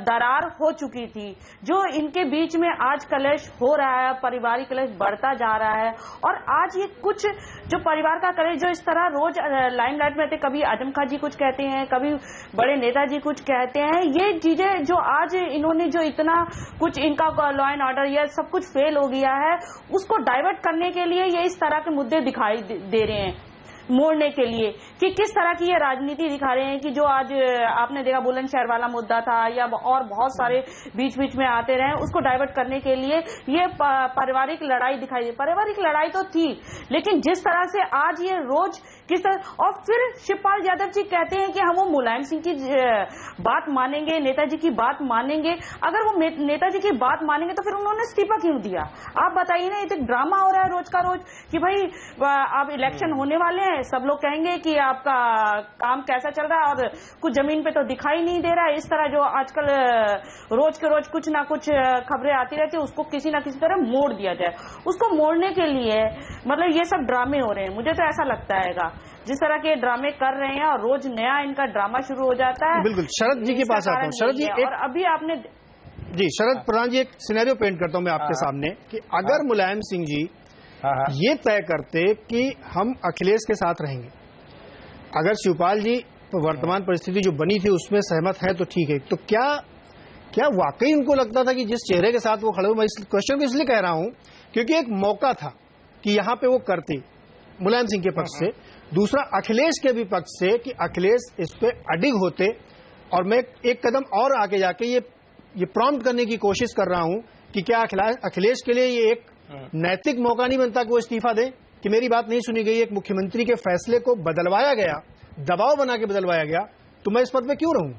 दरार हो चुकी थी। जो इनके बीच में आज कलेश हो रहा है, पारिवारिक कलेश बढ़ता जा रहा है, और आज ये कुछ जो परिवार का कलेश जो इस तरह रोज लाइमलाइट में थे, कभी आजम खान जी कुछ कहते हैं, कभी बड़े नेताजी कुछ कहते हैं, ये चीजें जो आज इन्होंने इन्होंने जो इतना कुछ इनका लॉ एंड ऑर्डर या सब कुछ फेल हो गया है, उसको डाइवर्ट करने के लिए ये इस तरह के मुद्दे दिखाई दे रहे हैं, मोड़ने के लिए कि किस तरह की ये राजनीति दिखा रहे हैं कि जो आज आपने देखा बुलंदशहर वाला मुद्दा था या और बहुत सारे बीच बीच में आते रहे, उसको डाइवर्ट करने के लिए ये पारिवारिक लड़ाई दिखाई दी। पारिवारिक लड़ाई तो थी, लेकिन जिस तरह से आज ये रोज किस तरह, और फिर शिवपाल यादव जी कहते हैं कि हम वो मुलायम सिंह की बात मानेंगे, नेताजी की बात मानेंगे। अगर वो नेताजी की बात मानेंगे तो फिर उन्होंने इस्तीफा क्यों दिया? आप बताइए ना, ये तो ड्रामा हो रहा है रोज का रोज कि भाई अब इलेक्शन होने वाले हैं, सब लोग कहेंगे कि आपका काम कैसा चल रहा है और कुछ जमीन पे तो दिखाई नहीं दे रहा है। इस तरह जो आजकल रोज के रोज कुछ ना कुछ खबरें आती रहती है, उसको किसी ना किसी तरह मोड़ दिया जाए। उसको मोड़ने के लिए मतलब ये सब ड्रामे हो रहे हैं, मुझे तो ऐसा लगता है जिस तरह के ड्रामे कर रहे हैं, और रोज नया इनका ड्रामा शुरू हो जाता है। बिल्कुल, शरद जी के पास आता हूँ। शरद जी, और अभी आपने जी शरद प्रधान जी, एक सिनेरियो पेंट करता हूं मैं आपके सामने कि अगर मुलायम सिंह जी ये तय करते कि हम अखिलेश के साथ रहेंगे, अगर शिवपाल जी वर्तमान परिस्थिति जो बनी थी उसमें सहमत है तो ठीक है, तो क्या वाकई उनको लगता था कि जिस चेहरे के साथ वो खड़े हुए, मैं इस क्वेश्चन को इसलिए कह रहा हूं क्योंकि एक मौका था कि यहां पे वो करते मुलायम सिंह के पक्ष से, दूसरा अखिलेश के भी पक्ष से कि अखिलेश इस पे अडिग होते, और मैं एक कदम और आगे जाके ये प्रॉम्प्ट करने की कोशिश कर रहा हूं कि क्या अखिलेश के लिए ये एक नैतिक मौका नहीं बनता कि वो इस्तीफा दे, कि मेरी बात नहीं सुनी गई, एक मुख्यमंत्री के फैसले को बदलवाया गया, दबाव बना के बदलवाया गया, तो मैं इस पद पे क्यों रहूं?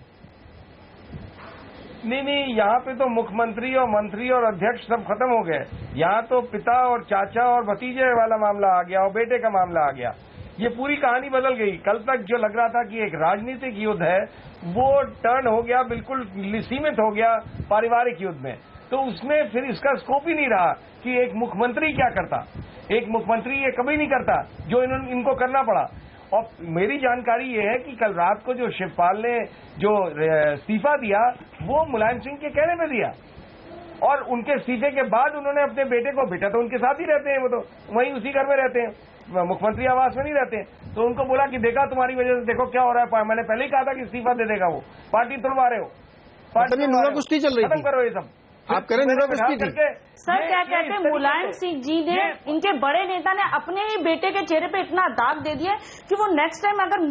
नहीं, यहाँ पे तो मुख्यमंत्री और मंत्री और अध्यक्ष सब खत्म हो गए। यहाँ तो पिता और चाचा और भतीजे वाला मामला आ गया और बेटे का मामला आ गया। ये पूरी कहानी बदल गई। कल तक जो लग रहा था कि एक राजनीतिक युद्ध है, वो टर्न हो गया, बिल्कुल सीमित हो गया पारिवारिक युद्ध में। तो उसमें फिर इसका स्कोप ही नहीं रहा कि एक मुख्यमंत्री क्या करता। एक मुख्यमंत्री ये कभी नहीं करता जो इनको करना पड़ा। और मेरी जानकारी ये है कि कल रात को जो शिवपाल ने जो इस्तीफा दिया, वो मुलायम सिंह के कहने पे दिया, और उनके इस्तीफे के बाद उन्होंने अपने बेटे को, बेटा तो उनके साथ ही रहते हैं, वो तो वहीं उसी घर में रहते हैं, मुख्यमंत्री आवास में नहीं रहते हैं, तो उनको बोला कि देखा तुम्हारी वजह से देखो क्या हो रहा है, मैंने पहले ही कहा था कि इस्तीफा दे देगा, वो पार्टी तोड़वा रहे हो, पार्टी नूरा कुश्ती चल रही, खत्म करो ये सब। आप करें नूरा कुश्ती थी। सर क्या कहते हैं, मुलायम सिंह जी ने, इनके बड़े नेता ने अपने ही बेटे के चेहरे पे इतना दाग दे दिया कि वो नेक्स्ट टाइम अगर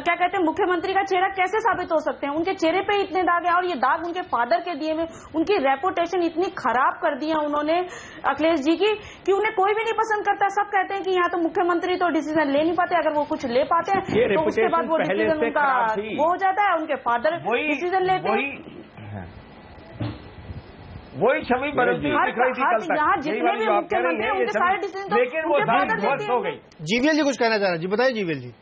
क्या कहते हैं मुख्यमंत्री का चेहरा कैसे साबित हो सकते हैं? उनके चेहरे पे इतने दाग है, और ये दाग उनके फादर के दिए में उनकी रेपुटेशन इतनी खराब कर दी है उन्होंने अखिलेश जी की कि उन्हें कोई भी नहीं पसंद करता। सब कहते हैं कि यहाँ तो मुख्यमंत्री तो डिसीजन ले नहीं पाते, अगर वो कुछ ले पाते हैं तो उसके बाद वो डिसीजन उनका वो हो जाता है, उनके फादर डिसीजन लेते हैं। वही छवि बदलती दिख रही थी कल तक। यहाँ जितने भी मुख्यमंत्री उनके सारे डिसीजन, लेकिन वो ध्वस्त हो गई। जीवीएल जी कुछ कहना चाह रहे हैं, जी बताइए जीवीएल जी।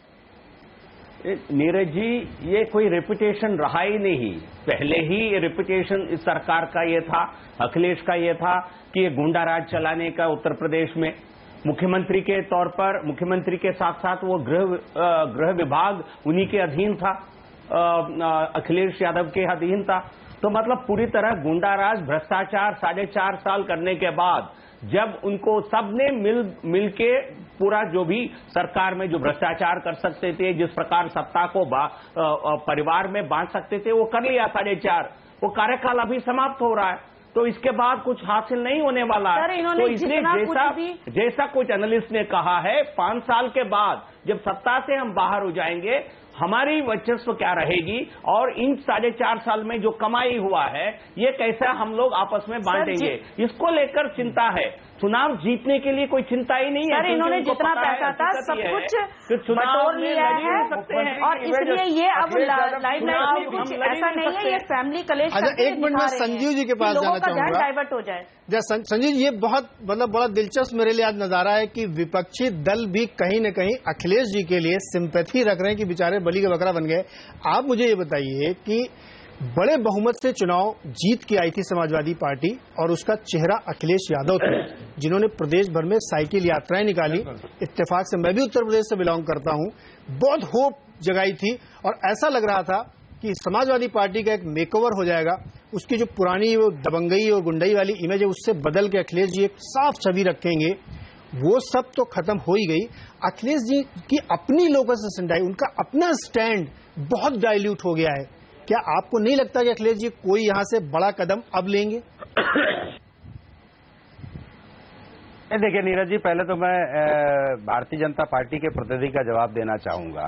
नीरज जी, ये कोई रेपुटेशन रहा ही नहीं। पहले ही रेपुटेशन इस सरकार का ये था, अखिलेश का ये था कि ये गुंडा राज चलाने का उत्तर प्रदेश में, मुख्यमंत्री के तौर पर, मुख्यमंत्री के साथ साथ वो गृह विभाग उन्हीं के अधीन था, अखिलेश यादव के अधीन था। तो मतलब पूरी तरह गुंडाराज, भ्रष्टाचार 4.5 साल करने के बाद जब उनको सबने मिल के पूरा जो भी सरकार में जो भ्रष्टाचार कर सकते थे, जिस प्रकार सत्ता को परिवार में बांट सकते थे, वो कर लिया 4.5। वो कार्यकाल अभी समाप्त हो रहा है, तो इसके बाद कुछ हासिल नहीं होने वाला है। तो इसलिए जैसा कुछ एनालिस्ट ने कहा है, 5 साल के बाद जब सत्ता से हम बाहर हो जाएंगे, हमारी वर्चस्व क्या रहेगी, और इन 4.5 साल में जो कमाई हुआ है ये कैसा हम लोग आपस में बांटेंगे, इसको लेकर चिंता है। चुनाव जीतने के लिए कोई चिंता ही नहीं है। इन्होंने जितना पैसा था सब कुछ बटोर लिया है, और इसलिए ये अब लाइमलाइट में कुछ ऐसा नहीं है, ये फैमिली कलेश। एक मिनट में संजीव जी के पास जाना चाहूंगा, डाइवर्ट हो जाए। संजीव जी, ये बहुत मतलब बड़ा दिलचस्प मेरे लिए आज नजारा है कि विपक्षी दल भी कहीं न कहीं अखिलेश जी के लिए सिंपैथी रख रहे हैं कि बेचारे बलि का बकरा बन गए। आप मुझे ये बताइए कि बड़े बहुमत से चुनाव जीत के आई थी समाजवादी पार्टी, और उसका चेहरा अखिलेश यादव थे, जिन्होंने प्रदेश भर में साइकिल यात्राएं निकाली। इत्तेफाक से मैं भी उत्तर प्रदेश से बिलोंग करता हूं, बहुत होप जगाई थी, और ऐसा लग रहा था कि समाजवादी पार्टी का एक मेकओवर हो जाएगा, उसकी जो पुरानी वो दबंगई और गुंडई वाली इमेज है उससे बदल के अखिलेश जी एक साफ छवि रखेंगे। वो सब तो खत्म हो ही गई। अखिलेश जी की अपनी लोकल सनडाई, उनका अपना स्टैंड बहुत डाइल्यूट हो गया है। क्या आपको नहीं लगता कि अखिलेश जी कोई यहां से बड़ा कदम अब लेंगे? देखिए नीरज जी, पहले तो मैं भारतीय जनता पार्टी के प्रतिनिधि का जवाब देना चाहूंगा।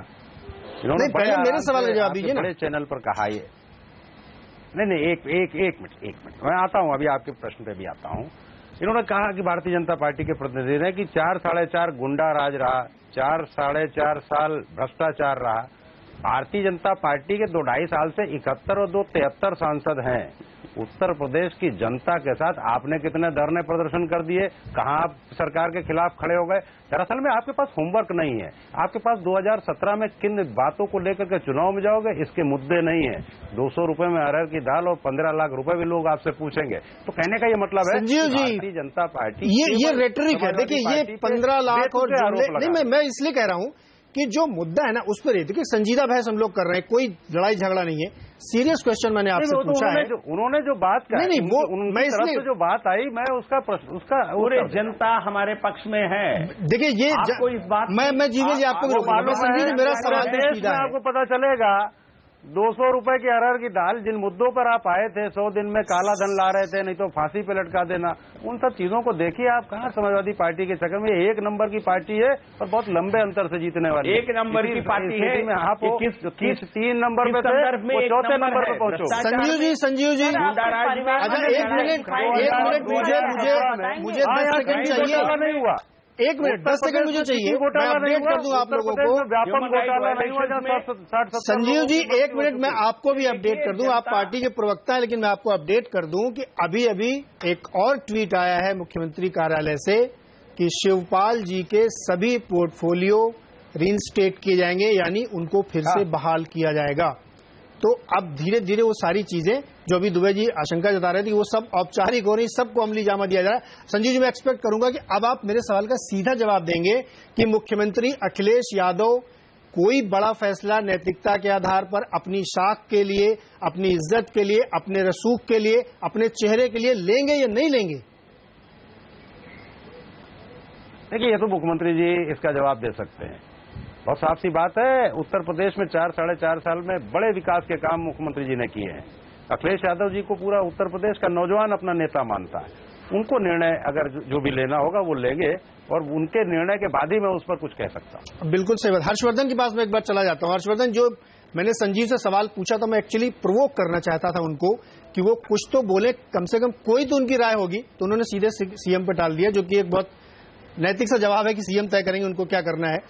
इन्होंने पहले मेरे सवाल का जवाब दीजिए ना। बड़े चैनल पर कहा ये नहीं, एक मिनट मैं आता हूं, अभी आपके प्रश्न पे भी आता हूं। इन्होंने कहा कि भारतीय जनता पार्टी के प्रतिनिधि ने कि 4-4.5 गुंडा राज रहा, 4-4.5 साल भ्रष्टाचार रहा। भारतीय जनता पार्टी के 2-2.5 साल से 71 और 2 73 सांसद हैं। उत्तर प्रदेश की जनता के साथ आपने कितने धरने प्रदर्शन कर दिए, कहां आप सरकार के खिलाफ खड़े हो गए। दरअसल में आपके पास होमवर्क नहीं है। आपके पास 2017 में किन बातों को लेकर के चुनाव में जाओगे, इसके मुद्दे नहीं है। 200 रुपए में अरहर की दाल और 15 लाख रुपए भी लोग आपसे पूछेंगे। तो कहने का ये मतलब है भारतीय जनता पार्टी ये रेटरिक है। देखिए ये 15 लाख और नहीं, मैं इसलिए कह रहा हूं कि जो मुद्दा है ना उस पर देखिए संजीदा बहस हम लोग कर रहे हैं, कोई लड़ाई झगड़ा नहीं है, सीरियस क्वेश्चन मैंने आपसे पूछा है। उन्होंने जो बात कही, नहीं वो मैं इसलिए जो बात आई, मैं उसका पूरे जनता हमारे पक्ष में है। देखिए ये इस बात मैं जीवे जी आपको मेरा सवाल सीधा है, आपको पता चलेगा 200 रुपए की अरहर की दाल, जिन मुद्दों पर आप आए थे, 100 दिन में काला धन ला रहे थे, नहीं तो फांसी पे लटका देना, उन सब चीजों को देखिए। आप कहां समाजवादी पार्टी के चक्कर में, 1 नंबर की पार्टी है और बहुत लंबे अंतर से जीतने वाली 1 नंबर की पार्टी है में आप किस 3 नंबर पे थे, वो 4थे नंबर पे पहुंचो। संजीव जी अच्छा 1 मिनट मुझे 10 सेकंड चाहिए। नहीं हुआ, 1 मिनट 10 सेकंड मुझे चाहिए, मैं अपडेट कर दूं आप लोगों को। व्यापक घोटाला नहीं हुआ। संजीव जी 1 मिनट मैं आपको भी अपडेट कर दूं, आप पार्टी के प्रवक्ता हैं, लेकिन मैं आपको अपडेट कर दूं कि अभी एक और ट्वीट आया है मुख्यमंत्री कार्यालय से कि शिवपाल जी के सभी पोर्टफोलियो रीइंस्टेट किए जाएंगे, यानी उनको फिर से बहाल किया जाएगा। तो अब धीरे धीरे वो सारी चीजें जो अभी दुबे जी आशंका जता रहे थे वो सब औपचारिक हो रही, सबको अमली जामा दिया जा रहा है। संजीव जी मैं एक्सपेक्ट करूंगा कि अब आप मेरे सवाल का सीधा जवाब देंगे कि मुख्यमंत्री अखिलेश यादव कोई बड़ा फैसला नैतिकता के आधार पर अपनी शाख के लिए, अपनी इज्जत के लिए, अपने रसूख के लिए, अपने चेहरे के लिए लेंगे या नहीं लेंगे? देखिए ये तो मुख्यमंत्री जी इसका जवाब दे सकते हैं। बहुत साफ सी बात है, उत्तर प्रदेश में 4-4.5 साल में बड़े विकास के काम मुख्यमंत्री जी ने किए हैं। अखिलेश यादव जी को पूरा उत्तर प्रदेश का नौजवान अपना नेता मानता है। उनको निर्णय अगर जो भी लेना होगा वो लेंगे और उनके निर्णय के बाद ही मैं उस पर कुछ कह सकता हूं। बिल्कुल सही बात। हर्षवर्धन के पास मैं एक बार चला जाता हूं। हर्षवर्धन, जो मैंने संजीव से सवाल पूछा था, मैं एक्चुअली प्रोवोक करना चाहता था उनको कि वो कुछ तो बोले, कम से कम कोई तो उनकी राय होगी, तो उन्होंने सीधे सीएम पर टाल दिया, जो कि एक बहुत नैतिक सा जवाब है कि सीएम तय करेंगे उनको क्या करना है।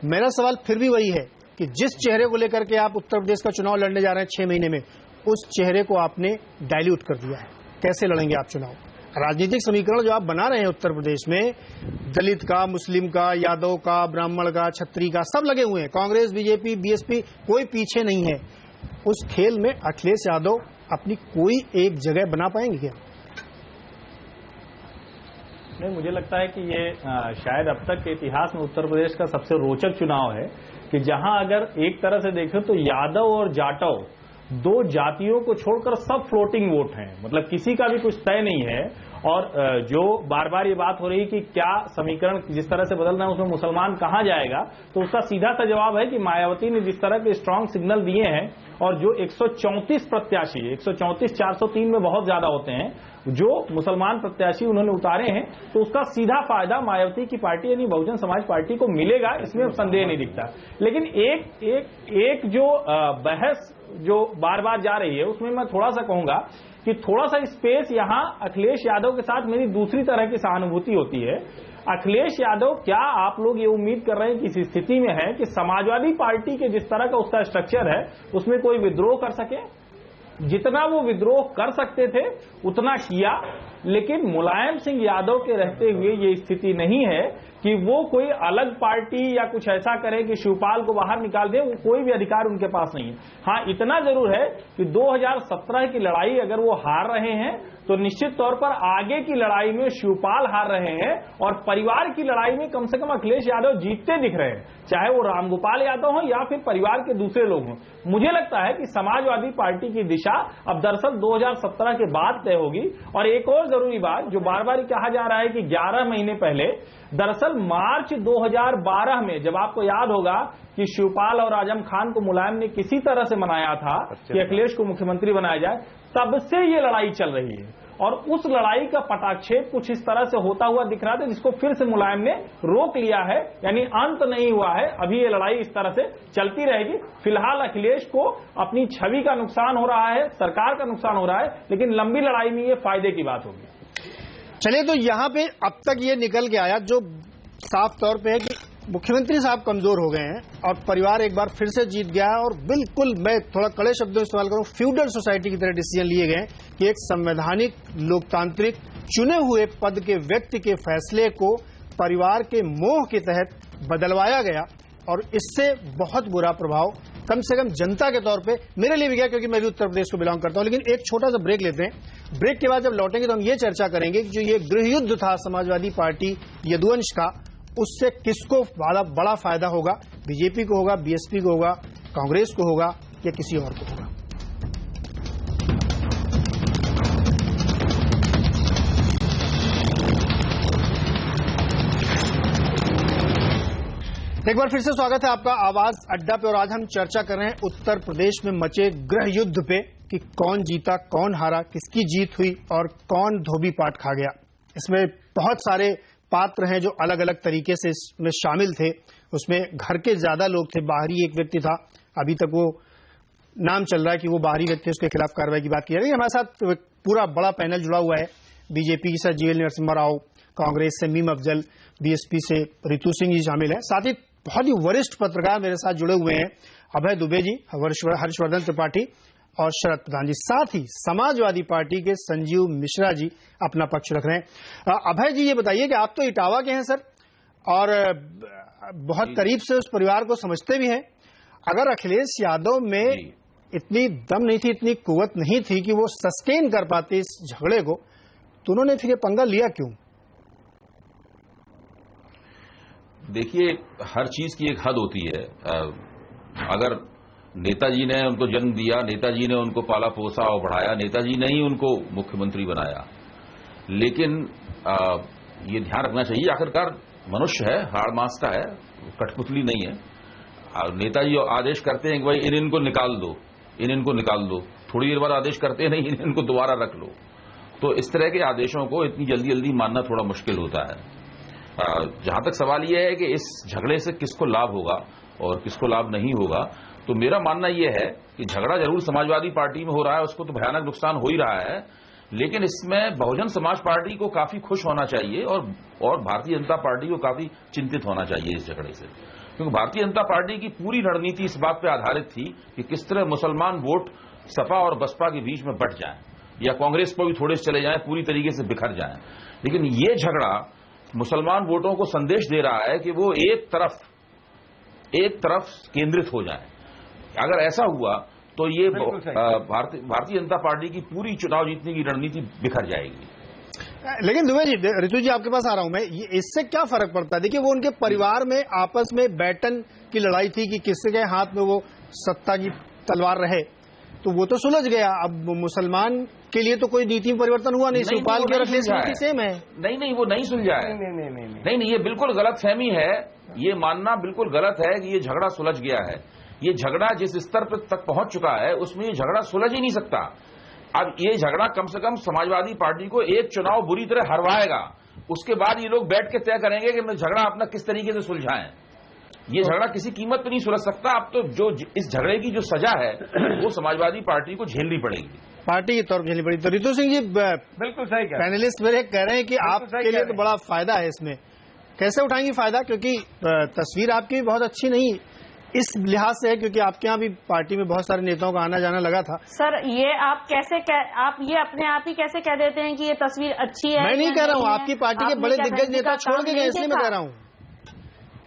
मेरा सवाल फिर भी वही है कि जिस चेहरे को लेकर के आप उत्तर प्रदेश का चुनाव लड़ने जा रहे हैं 6 महीने में, उस चेहरे को आपने डाइल्यूट कर दिया है। कैसे लड़ेंगे आप चुनाव? राजनीतिक समीकरण जो आप बना रहे हैं उत्तर प्रदेश में, दलित का, मुस्लिम का, यादव का, ब्राह्मण का, छत्री का, सब लगे हुए हैं। कांग्रेस, बीजेपी, बीएसपी, कोई पीछे नहीं है। उस खेल में अखिलेश यादव अपनी कोई एक जगह बना पाएंगे क्या? नहीं, मुझे लगता है कि ये शायद अब तक के इतिहास में उत्तर प्रदेश का सबसे रोचक चुनाव है कि जहां अगर एक तरह से देखें तो यादव और जाटव 2 जातियों को छोड़कर सब फ्लोटिंग वोट हैं, मतलब किसी का भी कुछ तय नहीं है। और जो बार बार ये बात हो रही है कि क्या समीकरण जिस तरह से बदल रहा है उसमें मुसलमान कहां जाएगा, तो उसका सीधा सा जवाब है कि मायावती ने जिस तरह के स्ट्रांग सिग्नल दिए हैं और जो 134 प्रत्याशी, 134 403 में बहुत ज्यादा होते हैं, जो मुसलमान प्रत्याशी उन्होंने उतारे हैं, तो उसका सीधा फायदा मायावती की पार्टी यानी बहुजन समाज पार्टी को मिलेगा, इसमें संदेह नहीं दिखता। लेकिन एक जो बहस जो बार बार जा रही है उसमें मैं थोड़ा सा कहूंगा कि थोड़ा सा स्पेस यहां अखिलेश यादव के साथ मेरी दूसरी तरह की सहानुभूति होती है। अखिलेश यादव, क्या आप लोग ये उम्मीद कर रहे हैं कि इस स्थिति में है कि समाजवादी पार्टी के जिस तरह का उसका स्ट्रक्चर है उसमें कोई विद्रोह कर सके? जितना वो विद्रोह कर सकते थे उतना किया, लेकिन मुलायम सिंह यादव के रहते हुए ये स्थिति नहीं है कि वो कोई अलग पार्टी या कुछ ऐसा करे कि शिवपाल को बाहर निकाल दे, वो कोई भी अधिकार उनके पास नहीं है। हाँ, इतना जरूर है कि 2017 की लड़ाई अगर वो हार रहे हैं तो निश्चित तौर पर आगे की लड़ाई में शिवपाल हार रहे हैं और परिवार की लड़ाई में कम से कम अखिलेश यादव जीतते दिख रहे हैं, चाहे वो रामगोपाल यादव हो या फिर परिवार के दूसरे लोग हों। मुझे लगता है कि समाजवादी पार्टी की दिशा अब दरअसल 2017 के बाद तय होगी। और एक और जरूरी बात जो बार बार कहा जा रहा है कि 11 महीने पहले, दरअसल मार्च 2012 में, जब आपको याद होगा कि शिवपाल और आजम खान को मुलायम ने किसी तरह से मनाया था कि अखिलेश को मुख्यमंत्री बनाया जाए, तब से ये लड़ाई चल रही है और उस लड़ाई का पटाक्षेप कुछ इस तरह से होता हुआ दिख रहा था जिसको फिर से मुलायम ने रोक लिया है, यानी अंत नहीं हुआ है। अभी ये लड़ाई इस तरह से चलती रहेगी। फिलहाल अखिलेश को अपनी छवि का नुकसान हो रहा है, सरकार का नुकसान हो रहा है, लेकिन लंबी लड़ाई में ये फायदे की बात होगी। चलिए, तो यहां पे अब तक ये निकल के आया जो साफ तौर पे है कि मुख्यमंत्री साहब कमजोर हो गए हैं और परिवार एक बार फिर से जीत गया है और बिल्कुल, मैं थोड़ा कड़े शब्दों में इस्तेमाल करूं, फ्यूडल सोसाइटी की तरह डिसीजन लिए गए कि एक संवैधानिक लोकतांत्रिक चुने हुए पद के व्यक्ति के फैसले को परिवार के मोह के तहत बदलवाया गया और इससे बहुत बुरा प्रभाव कम से कम जनता के तौर पे मेरे लिए भी गया, क्योंकि मैं भी उत्तर प्रदेश को बिलोंग करता हूं। लेकिन एक छोटा सा ब्रेक लेते हैं। ब्रेक के बाद जब लौटेंगे तो हम ये चर्चा करेंगे कि जो ये गृह युद्ध था समाजवादी पार्टी यदुवंश का, उससे किसको बड़ा फायदा होगा? बीजेपी को होगा, बीएसपी को होगा, कांग्रेस को होगा या किसी और को होगा? एक बार फिर से स्वागत है आपका आवाज अड्डा पे और आज हम चर्चा कर रहे हैं उत्तर प्रदेश में मचे गृह युद्ध पे कि कौन जीता, कौन हारा, किसकी जीत हुई और कौन धोबी पाट खा गया। इसमें बहुत सारे पात्र हैं जो अलग अलग तरीके से इसमें शामिल थे। उसमें घर के ज्यादा लोग थे, बाहरी एक व्यक्ति था, अभी तक वो नाम चल रहा है कि वो बाहरी व्यक्ति, उसके खिलाफ कार्रवाई की बात की जा रही है। हमारे साथ पूरा बड़ा पैनल जुड़ा हुआ है। बीजेपी की सर जीएल नरसिम्हा राव, कांग्रेस से मीम अफजल, बीएसपी से रितु सिंह जी शामिल है। साथ ही बहुत ही वरिष्ठ पत्रकार मेरे साथ जुड़े हुए हैं, अभय दुबे जी, हर्षवर्धन त्रिपाठी और शरद प्रधान जी। साथ ही समाजवादी पार्टी के संजीव मिश्रा जी अपना पक्ष रख रहे हैं। अभय जी, ये बताइए कि आप तो इटावा के हैं सर और बहुत करीब से उस परिवार को समझते भी हैं। अगर अखिलेश यादव में इतनी दम नहीं थी, इतनी कुव्वत नहीं थी कि वो सस्टेन कर पाते इस झगड़े को, तो उन्होंने फिर ये पंगा लिया क्यों? देखिए, हर चीज की एक हद होती है। अगर नेताजी ने उनको जन्म दिया, नेताजी ने उनको पाला पोसा और बढ़ाया, नेताजी ने ही उनको मुख्यमंत्री बनाया, लेकिन ये ध्यान रखना चाहिए आखिरकार मनुष्य है, हाड़ मांस का है, कठपुतली नहीं है। नेताजी आदेश करते हैं कि भाई इनको निकाल दो, इनको निकाल दो, थोड़ी देर बाद आदेश करते हैं नहीं इनको दोबारा रख लो। तो इस तरह के आदेशों को इतनी जल्दी जल्दी मानना थोड़ा मुश्किल होता है। जहां तक सवाल यह है कि इस झगड़े से किसको लाभ होगा और किसको लाभ नहीं होगा, तो मेरा मानना यह है कि झगड़ा जरूर समाजवादी पार्टी में हो रहा है, उसको तो भयानक नुकसान हो ही रहा है, लेकिन इसमें बहुजन समाज पार्टी को काफी खुश होना चाहिए और भारतीय जनता पार्टी को काफी चिंतित होना चाहिए इस झगड़े से, क्योंकि भारतीय जनता पार्टी की पूरी रणनीति इस बात पर आधारित थी कि किस तरह मुसलमान वोट सपा और बसपा के बीच में बंट जाए या कांग्रेस पर भी थोड़े से चले जाएं, पूरी तरीके से बिखर जाएं। लेकिन ये झगड़ा मुसलमान वोटों को संदेश दे रहा है कि वो एक तरफ केंद्रित हो जाए। अगर ऐसा हुआ तो ये भारतीय जनता पार्टी की पूरी चुनाव जीतने की रणनीति बिखर जाएगी। लेकिन दुबे जी, ऋतु जी आपके पास आ रहा हूं मैं, इससे क्या फर्क पड़ता है? देखिए, वो उनके परिवार में आपस में बैटन की लड़ाई थी कि किसके हाथ में वो सत्ता की तलवार रहे, तो वो तो सुलझ गया। अब मुसलमान के लिए तो कोई नीति में परिवर्तन हुआ नहीं, शिवपाल की और अखिलेश नीति सेम है। नहीं, वो नहीं सुलझा है। नहीं, ये बिल्कुल गलत फहमी है। ये मानना बिल्कुल गलत है कि ये झगड़ा सुलझ गया है। ये झगड़ा जिस स्तर पर तक पहुंच चुका है उसमें ये झगड़ा सुलझ ही नहीं सकता। अब ये झगड़ा कम से कम समाजवादी पार्टी को एक चुनाव बुरी तरह हरवाएगा, उसके बाद ये लोग बैठ के तय करेंगे कि झगड़ा अपना किस तरीके से सुलझाएं। ये झगड़ा किसी कीमत पर नहीं सुलझ सकता। अब तो जो इस झगड़े की जो सजा है वो समाजवादी पार्टी को झेलनी पड़ेगी, पार्टी की तौर पर झेलनी पड़ेगी। तो रितु सिंह जी, बिल्कुल सही पैनलिस्ट मेरे कह रहे हैं कि आपके लिए तो बड़ा फायदा है इसमें, कैसे उठाएंगे फायदा? क्योंकि तस्वीर आपकी भी बहुत अच्छी नहीं इस लिहाज से है, क्योंकि आपके यहाँ भी पार्टी में बहुत सारे नेताओं का आना जाना लगा था। सर, ये आप आप ये अपने आप ही कैसे कह देते हैं कि ये तस्वीर अच्छी है? मैं नहीं कह रहा हूँ, आपकी पार्टी के बड़े दिग्गज नेता छोड़ के गए, इसलिए मैं कह रहा हूँ।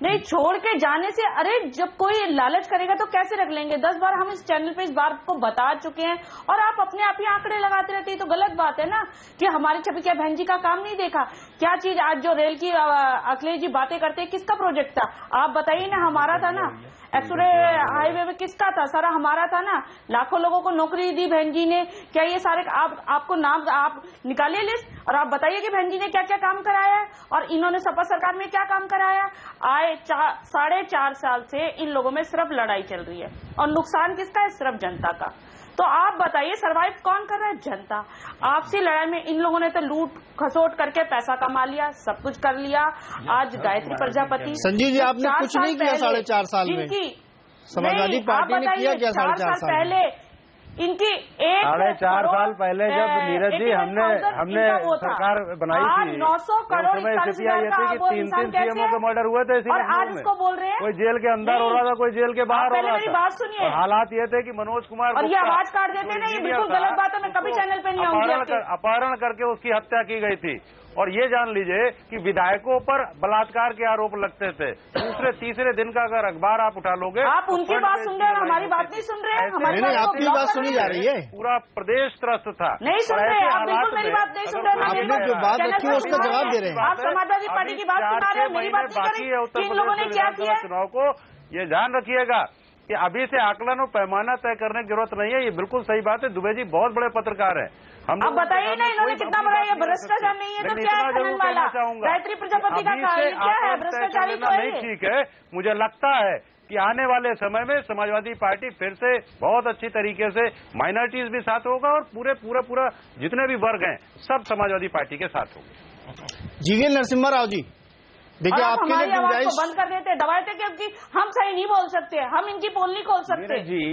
नहीं, छोड़ के जाने से, अरे जब कोई लालच करेगा तो कैसे रख लेंगे? 10 बार हम इस चैनल पे इस बात को बता चुके हैं और आप अपने आप ही आंकड़े लगाते रहते हैं, तो गलत बात है ना कि हमारी छवि क्या बहन जी का काम नहीं देखा? क्या चीज आज जो रेल की अखिलेश जी बातें करते हैं, किसका प्रोजेक्ट था? आप बताइए ना। हमारा था ना, एक्सप्रे हाईवे में किसका था? सारा हमारा था ना। लाखों लोगों को नौकरी दी बहन जी ने। क्या ये सारे आपको नाम आप निकालिए लिस्ट और आप बताइए कि बहन जी ने क्या क्या काम कराया है और इन्होंने सपा सरकार में क्या काम कराया। आए 4.5 साल से इन लोगों में सिर्फ लड़ाई चल रही है और नुकसान किसका है? सिर्फ जनता का। तो आप बताइए सरवाइव कौन कर रहा है? जनता। आपसी लड़ाई में इन लोगों ने तो लूट खसोट करके पैसा कमा लिया, सब कुछ कर लिया। आज गायत्री प्रजापति, संजीव जी आपने कुछ नहीं किया 4.5 साल में। समाजवादी पार्टी ने किया क्या 4.5 साल पहले? इनकी 4.5 साल पहले जब नीरज जी हमने सरकार बनाई थी, 900 करोड़ स्थितियां ये थी कि 3 सीएमओ के मर्डर हुए थे इसी और आज इसको बोल रहे हैं कोई जेल के अंदर हो रहा था, कोई जेल के बाहर हो रहा था। बात सुनिए, हालात ये थे कि मनोज कुमार और ये आवाज काट देते ना, ये बिल्कुल गलत बात है। मैं कभी चैनल पे नहीं आऊंगी। अपहरण करके उसकी हत्या की गई थी और ये जान लीजिए कि विधायकों पर बलात्कार के आरोप लगते थे। दूसरे तीसरे दिन का अगर अखबार आप उठा लोगे, आप उनकी बात सुन रहे हैं, हमारी बात नहीं सुन रहे हैं। नहीं, आपकी बात सुनी जा रही है। पूरा प्रदेश त्रस्त था। नहीं सुन रहे, आप बिल्कुल मेरी बात नहीं सुन रहे। आपने जो बात रखी है उसका जवाब दे रहे हैं। आप समाजवादी पार्टी की बात सुना रहे हैं, मेरी बात नहीं कर रहे कि इन लोगों ने क्या किया। चुनाव को ये ध्यान रखिएगा कि अभी से आकलन और पैमाना तय करने की जरूरत नहीं है। ये बिल्कुल सही बात है। दुबे जी बहुत बड़े पत्रकार हैं। हम अब बताइए ना, इन्होंने कितना बड़ा, ये भ्रष्टाचार नहीं है तो क्या है? खनन वाला गायत्री प्रजापति का क्या है? भ्रष्टाचारी तो नहीं ठीक है। मुझे लगता है कि आने वाले समय में समाजवादी पार्टी फिर से बहुत अच्छी तरीके से, माइनॉरिटीज भी साथ होगा और पूरा जितने भी वर्ग हैं सब समाजवादी पार्टी के साथ होंगे। जीवीएल नरसिम्हा राव जी, देखिए आपके लिए गुंजाइश बंद कर देते, दबाते क्योंकि हम सही नहीं बोल सकते, हम इनकी पोल नहीं खोल सकते जी।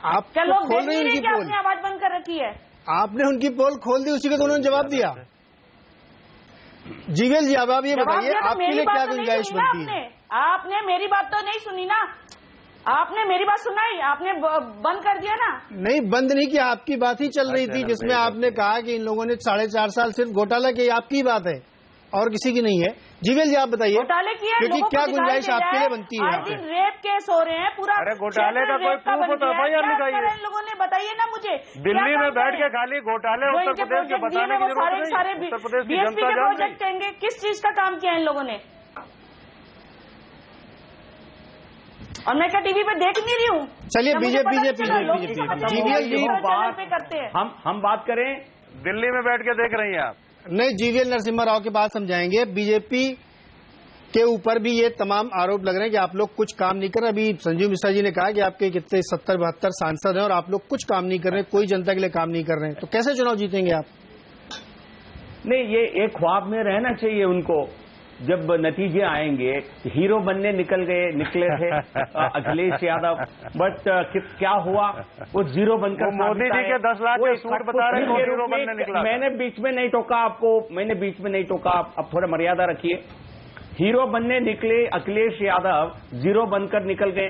आप क्या लोग खोल रहे हैं देख उनकी रहे पोल? अपनी आवाज बंद कर रखी है। आपने उनकी पोल खोल दी, उसी को तो उन्होंने जवाब दिया। जीवीएल जी अब आप ये बताइए आपके लिए क्या गुंजाइश बनती है? आपने मेरी बात तो नहीं सुनी ना, आपने मेरी बात सुनाई, आपने बंद कर दिया ना। नहीं, बंद नहीं किया, आपकी बात ही चल रही थी जिसमें आपने कहा कि इन लोगों ने 4.5 साल सिर्फ घोटाला किया। आपकी बात है और किसी की नहीं है। जीवीएल जी आप बताइए घोटाले किया, क्योंकि क्या गुंजाइश आपके लिए बनती है? आज दिन रेप केस हो रहे हैं, पूरा अरे घोटाले का कोई प्रूफ हो तो एफआईआर लिखाइए। इन लोगों ने बताइए ना मुझे। दिल्ली में बैठ के खाली घोटाले उत्तर प्रदेश के बताने की जरूरत नहीं। उत्तर प्रदेश की जनता प्रोजेक्ट देंगे, किस चीज का काम किया इन लोगों ने? और मैं क्या टीवी पे देख नहीं रही हूँ? चलिए बीजेपी जीवीएल जी करते हैं। हम बात करें, दिल्ली में बैठ के देख रही हैं आप? नहीं, जीवीएल नरसिम्हा राव की बात समझाएंगे। बीजेपी के ऊपर भी ये तमाम आरोप लग रहे हैं कि आप लोग कुछ काम नहीं कर रहे। अभी संजीव मिश्रा जी ने कहा कि आपके कितने 70-72 सांसद हैं और आप लोग कुछ काम नहीं कर रहे, कोई जनता के लिए काम नहीं कर रहे हैं, तो कैसे चुनाव जीतेंगे आप? नहीं, ये एक ख्वाब में रहना चाहिए उनको। जब नतीजे आएंगे, हीरो बनने निकले थे अखिलेश यादव, बट क्या हुआ? वो जीरो बनकर मोदी जी के 10 लाख के सूट बता रहे हैं, हीरो बनने निकला। मैंने बीच में नहीं टोका आपको, अब थोड़ा मर्यादा रखिए। हीरो बनने निकले अखिलेश यादव, जीरो बनकर निकल गए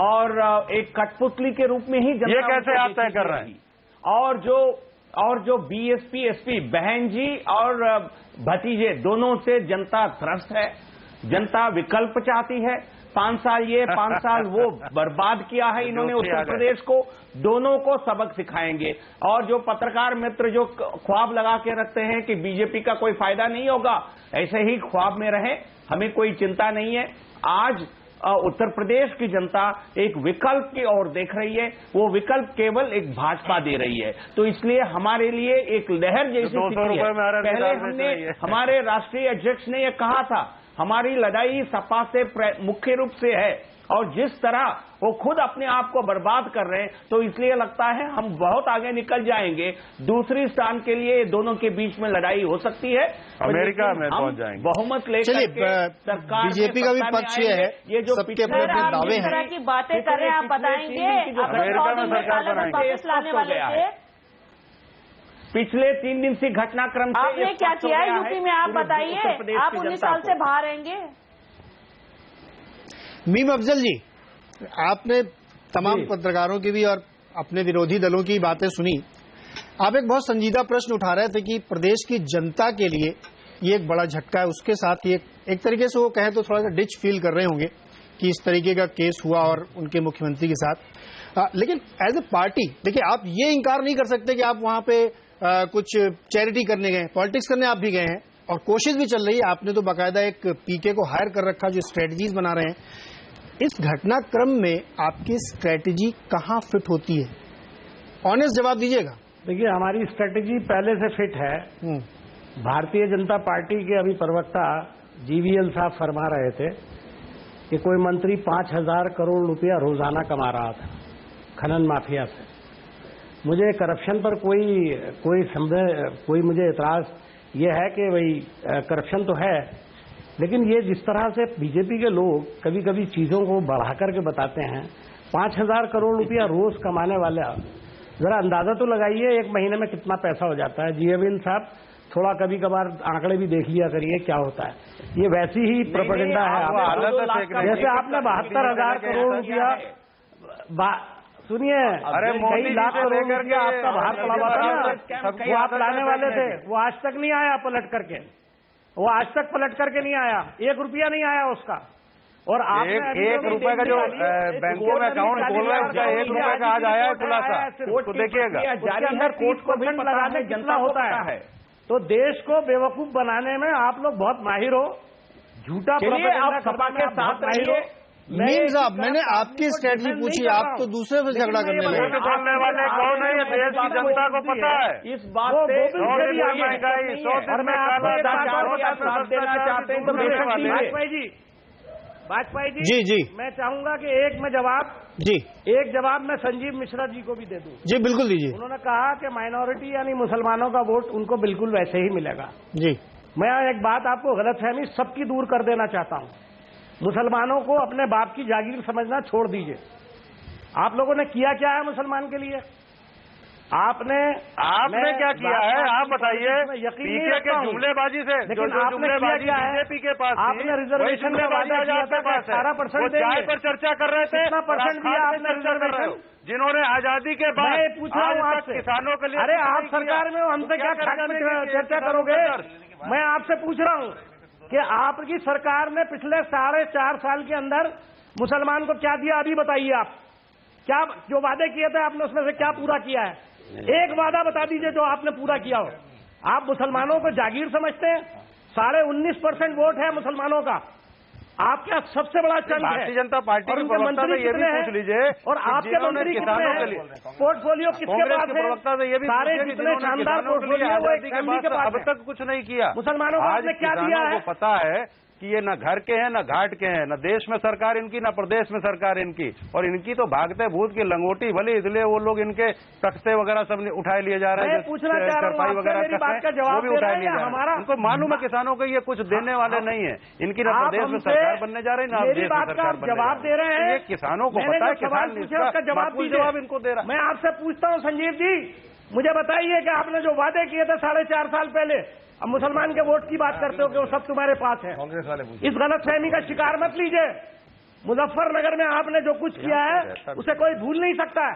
और एक कठपुतली के रूप में ही जनता ये कैसे आप तय कर रहे हैं? और जो बीएसपी एसपी बहन जी और भतीजे दोनों से जनता त्रस्त है। जनता विकल्प चाहती है। 5 साल ये 5 साल वो बर्बाद किया है इन्होंने उत्तर प्रदेश को। दोनों को सबक सिखाएंगे। और जो पत्रकार मित्र जो ख्वाब लगा के रखते हैं कि बीजेपी का कोई फायदा नहीं होगा, ऐसे ही ख्वाब में रहे, हमें कोई चिंता नहीं है। आज उत्तर प्रदेश की जनता एक विकल्प की ओर देख रही है। वो विकल्प केवल एक भाजपा दे रही है, तो इसलिए हमारे लिए एक लहर जैसी स्थिति है। पहले हमने, हमारे राष्ट्रीय अध्यक्ष ने ये कहा था, हमारी लड़ाई सपा से मुख्य रूप से है, और जिस तरह वो खुद अपने आप को बर्बाद कर रहे हैं, तो इसलिए लगता है हम बहुत आगे निकल जाएंगे। दूसरी स्थान के लिए दोनों के बीच में लड़ाई हो सकती है। अमेरिका में पहुंच जाएंगे। बहुमत लेकर सरकार, बीजेपी का भी पक्ष ये है, ये जो सबके अपने दावे हैं। इस तरह की बातें कर रहे हैं, आप बताएंगे अमेरिका में सरकार वापस लाने वाले थे। पिछले 3 दिन से घटनाक्रम से आपने क्या किया है यूपी में? आप बताइए, आप 19 साल से बाहर रहेंगे। मीम अफजल जी, आपने तमाम पत्रकारों की भी और अपने विरोधी दलों की बातें सुनी। आप एक बहुत संजीदा प्रश्न उठा रहे थे कि प्रदेश की जनता के लिए ये एक बड़ा झटका है, उसके साथ ये एक तरीके से वो कहें तो थोड़ा सा डिच फील कर रहे होंगे कि इस तरीके का केस हुआ और उनके मुख्यमंत्री के साथ। लेकिन एज ए पार्टी देखिए, आप ये इंकार नहीं कर सकते कि आप वहां पे कुछ चैरिटी करने गए, पॉलिटिक्स करने आप भी गए हैं और कोशिश भी चल रही है। आपने तो बाकायदा एक पीके को हायर कर रखा जो स्ट्रेटजीज बना रहे हैं। इस घटनाक्रम में आपकी स्ट्रेटजी कहां फिट होती है? ऑनेस्ट जवाब दीजिएगा। देखिए, हमारी स्ट्रेटजी पहले से फिट है। भारतीय जनता पार्टी के अभी प्रवक्ता जीवीएल साहब फरमा रहे थे कि कोई मंत्री 5,000 करोड़ रुपया रोजाना कमा रहा था खनन माफिया से। मुझे करप्शन पर कोई मुझे एतराज ये है कि भाई करप्शन तो है, लेकिन ये जिस तरह से बीजेपी के लोग कभी कभी चीजों को बढ़ा करके बताते हैं, 5,000 करोड़ रुपया रोज कमाने वाला, जरा अंदाजा तो लगाइए एक महीने में कितना पैसा हो जाता है। जीवीएल साहब थोड़ा कभी कभार आंकड़े भी देख लिया करिए क्या होता है। ये वैसी ही प्रोपेगेंडा है। जैसे आपने 72,000 करोड़ रुपया, सुनिए, अरे कई लाख करोड़ रुपया आपका बाहर पड़ा हुआ था ना, वो आप लाने वाले थे, वो आज तक नहीं आया पलट करके, वो आज तक पलट करके नहीं आया, 1 रुपया नहीं आया उसका। और आप 1 रुपए का जो बैंकों में अकाउंट खोल रहे हैं उसका 1 रुपए का आज आया है खुलासा, तो देखिएगा उसके अंदर 30% लगाने जितना होता है। तो देश को बेवकूफ बनाने में आप लोग बहुत माहिर हो, झूठा प्रोपेगेंडा सपा के साथ माहिर हो। मीम साहब, मैंने आपकी स्ट्रेटजी पूछी, आप तो दूसरे से झगड़ा करने लगे। बोलने वाले कौन है? ये देश की जनता को पता है इस बात से। और मैं वाजपेयी जी जी मैं चाहूंगा कि एक जवाब मैं संजीव मिश्रा जी को भी दे दूं। जी बिल्कुल दीजिए। उन्होंने कहा कि माइनॉरिटी यानी मुसलमानों का वोट उनको बिल्कुल वैसे ही मिलेगा। जी, मैं एक बात आपको गलतफहमी सबकी दूर कर देना चाहता हूं। मुसलमानों को अपने बाप की जागीर समझना छोड़ दीजिए। आप लोगों ने किया क्या है मुसलमान के लिए? आपने क्या किया है? आप बताइए। पीके के जुमलेबाजी से, लेकिन आपने किया है बीजेपी के पास, आपने रिजर्वेशन में वादा किया था 18% चाय पर चर्चा कर रहे थे। कितना परसेंट दिया आपने रिजर्वेशन? जिन्होंने आजादी के बाद पूछ रहा हूँ आपसे, किसानों के लिए। अरे आप सरकार में हो, हमसे क्या चर्चा करोगे? मैं आपसे पूछ रहा हूँ कि आपकी सरकार ने पिछले 4.5 साल के अंदर मुसलमान को क्या दिया? अभी बताइए आप, क्या जो वादे किए थे आपने उसमें से क्या पूरा किया है? एक वादा बता दीजिए जो आपने पूरा किया हो। आप मुसलमानों को जागीर समझते हैं। 19.5% वोट है मुसलमानों का, आपका सबसे बड़ा चंक है। भारतीय जनता पार्टी के प्रवक्ता से ये भी पूछ लीजिए, और आपके मंत्री किसानों के लिए पोर्टफोलियो किसके पास है? प्रवक्ता से ये भी सारे जितने शानदार पोर्टफोलियो वो एक फैमिली के पास अब तक कुछ नहीं किया। मुसलमानों को आपने क्या दिया है? पता है कि ये न घर के हैं न घाट के हैं, न देश में सरकार इनकी न प्रदेश में सरकार इनकी, और इनकी तो भागते भूत की लंगोटी भली, इसलिए वो लोग इनके तख्ते वगैरह सब उठाए लिए जा रहे हैं। पूछना चाह रहा हूं वगैरह वो भी उठाए लिए जा रहे हैं। उनको मालूम है किसानों को ये कुछ देने वाले नहीं है, इनकी न प्रदेश में सरकार बनने जा रही है न देश में सरकार बनने। जवाब दे रहे हैं, किसानों को पता है, किसान उसका जवाब इनको दे रहा है। मैं आपसे पूछता हूँ संजीव जी, मुझे बताइए कि आपने जो वादे किए थे 4.5 साल पहले, अब मुसलमान के वोट की बात करते हो कि वो सब तुम्हारे पास है। कांग्रेस वाले इस गलतफहमी का शिकार मत लीजिए। मुजफ्फरनगर में आपने जो कुछ किया है उसे कोई भूल नहीं सकता है।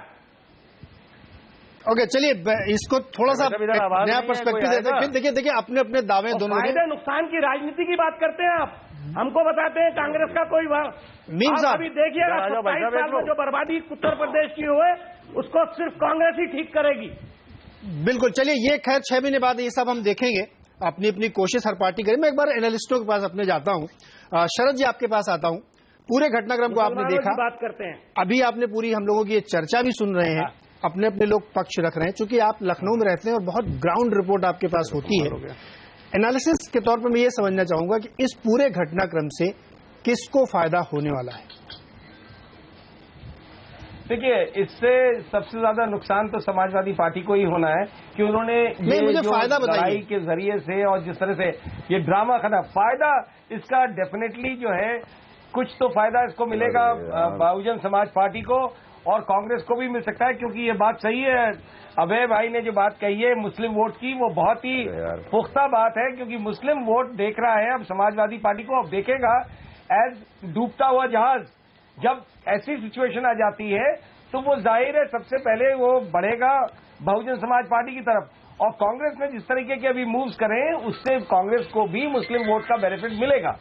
ओके, चलिए इसको थोड़ा सा नया पर्सपेक्टिव देते हैं। देखिए अपने अपने दावे दोनों फायदे नुकसान की राजनीति की बात करते हैं आप, हमको बताते हैं कांग्रेस का कोई मीम साहब अभी देखिएगा 27 साल में जो बर्बादी उत्तर प्रदेश की हुए उसको सिर्फ कांग्रेस ही ठीक करेगी। बिल्कुल, चलिए ये खैर 6 महीने बाद ये सब हम देखेंगे, अपनी अपनी कोशिश हर पार्टी करे। मैं एक बार एनालिस्टों के पास अपने जाता हूं, शरद जी आपके पास आता हूं। पूरे घटनाक्रम को आपने देखा, बात करते हैं अभी आपने पूरी हम लोगों की ये चर्चा भी सुन रहे हैं, अपने अपने लोग पक्ष रख रहे हैं। चूंकि आप लखनऊ में रहते हैं और बहुत ग्राउंड रिपोर्ट आपके पास होती है, एनालिसिस के तौर पर मैं ये समझना चाहूंगा कि इस पूरे घटनाक्रम से किसको फायदा होने वाला है? देखिए, इससे सबसे ज्यादा नुकसान तो समाजवादी पार्टी को ही होना है कि उन्होंने ये जो लड़ाई के जरिए से और जिस तरह से ये ड्रामा खत्म, फायदा इसका डेफिनेटली जो है कुछ तो फायदा इसको मिलेगा बहुजन समाज पार्टी को और कांग्रेस को भी मिल सकता है, क्योंकि ये बात सही है अभय भाई ने जो बात कही है मुस्लिम वोट की, वो बहुत ही पुख्ता बात है, क्योंकि मुस्लिम वोट देख रहा है अब समाजवादी पार्टी को, अब देखेगा एज डूबता हुआ जहाज। जब ऐसी सिचुएशन आ जाती है तो वो जाहिर है सबसे पहले वो बढ़ेगा बहुजन समाज पार्टी की तरफ, और कांग्रेस में जिस तरीके के अभी मूव्स करें उससे कांग्रेस को भी मुस्लिम वोट का बेनिफिट मिलेगा।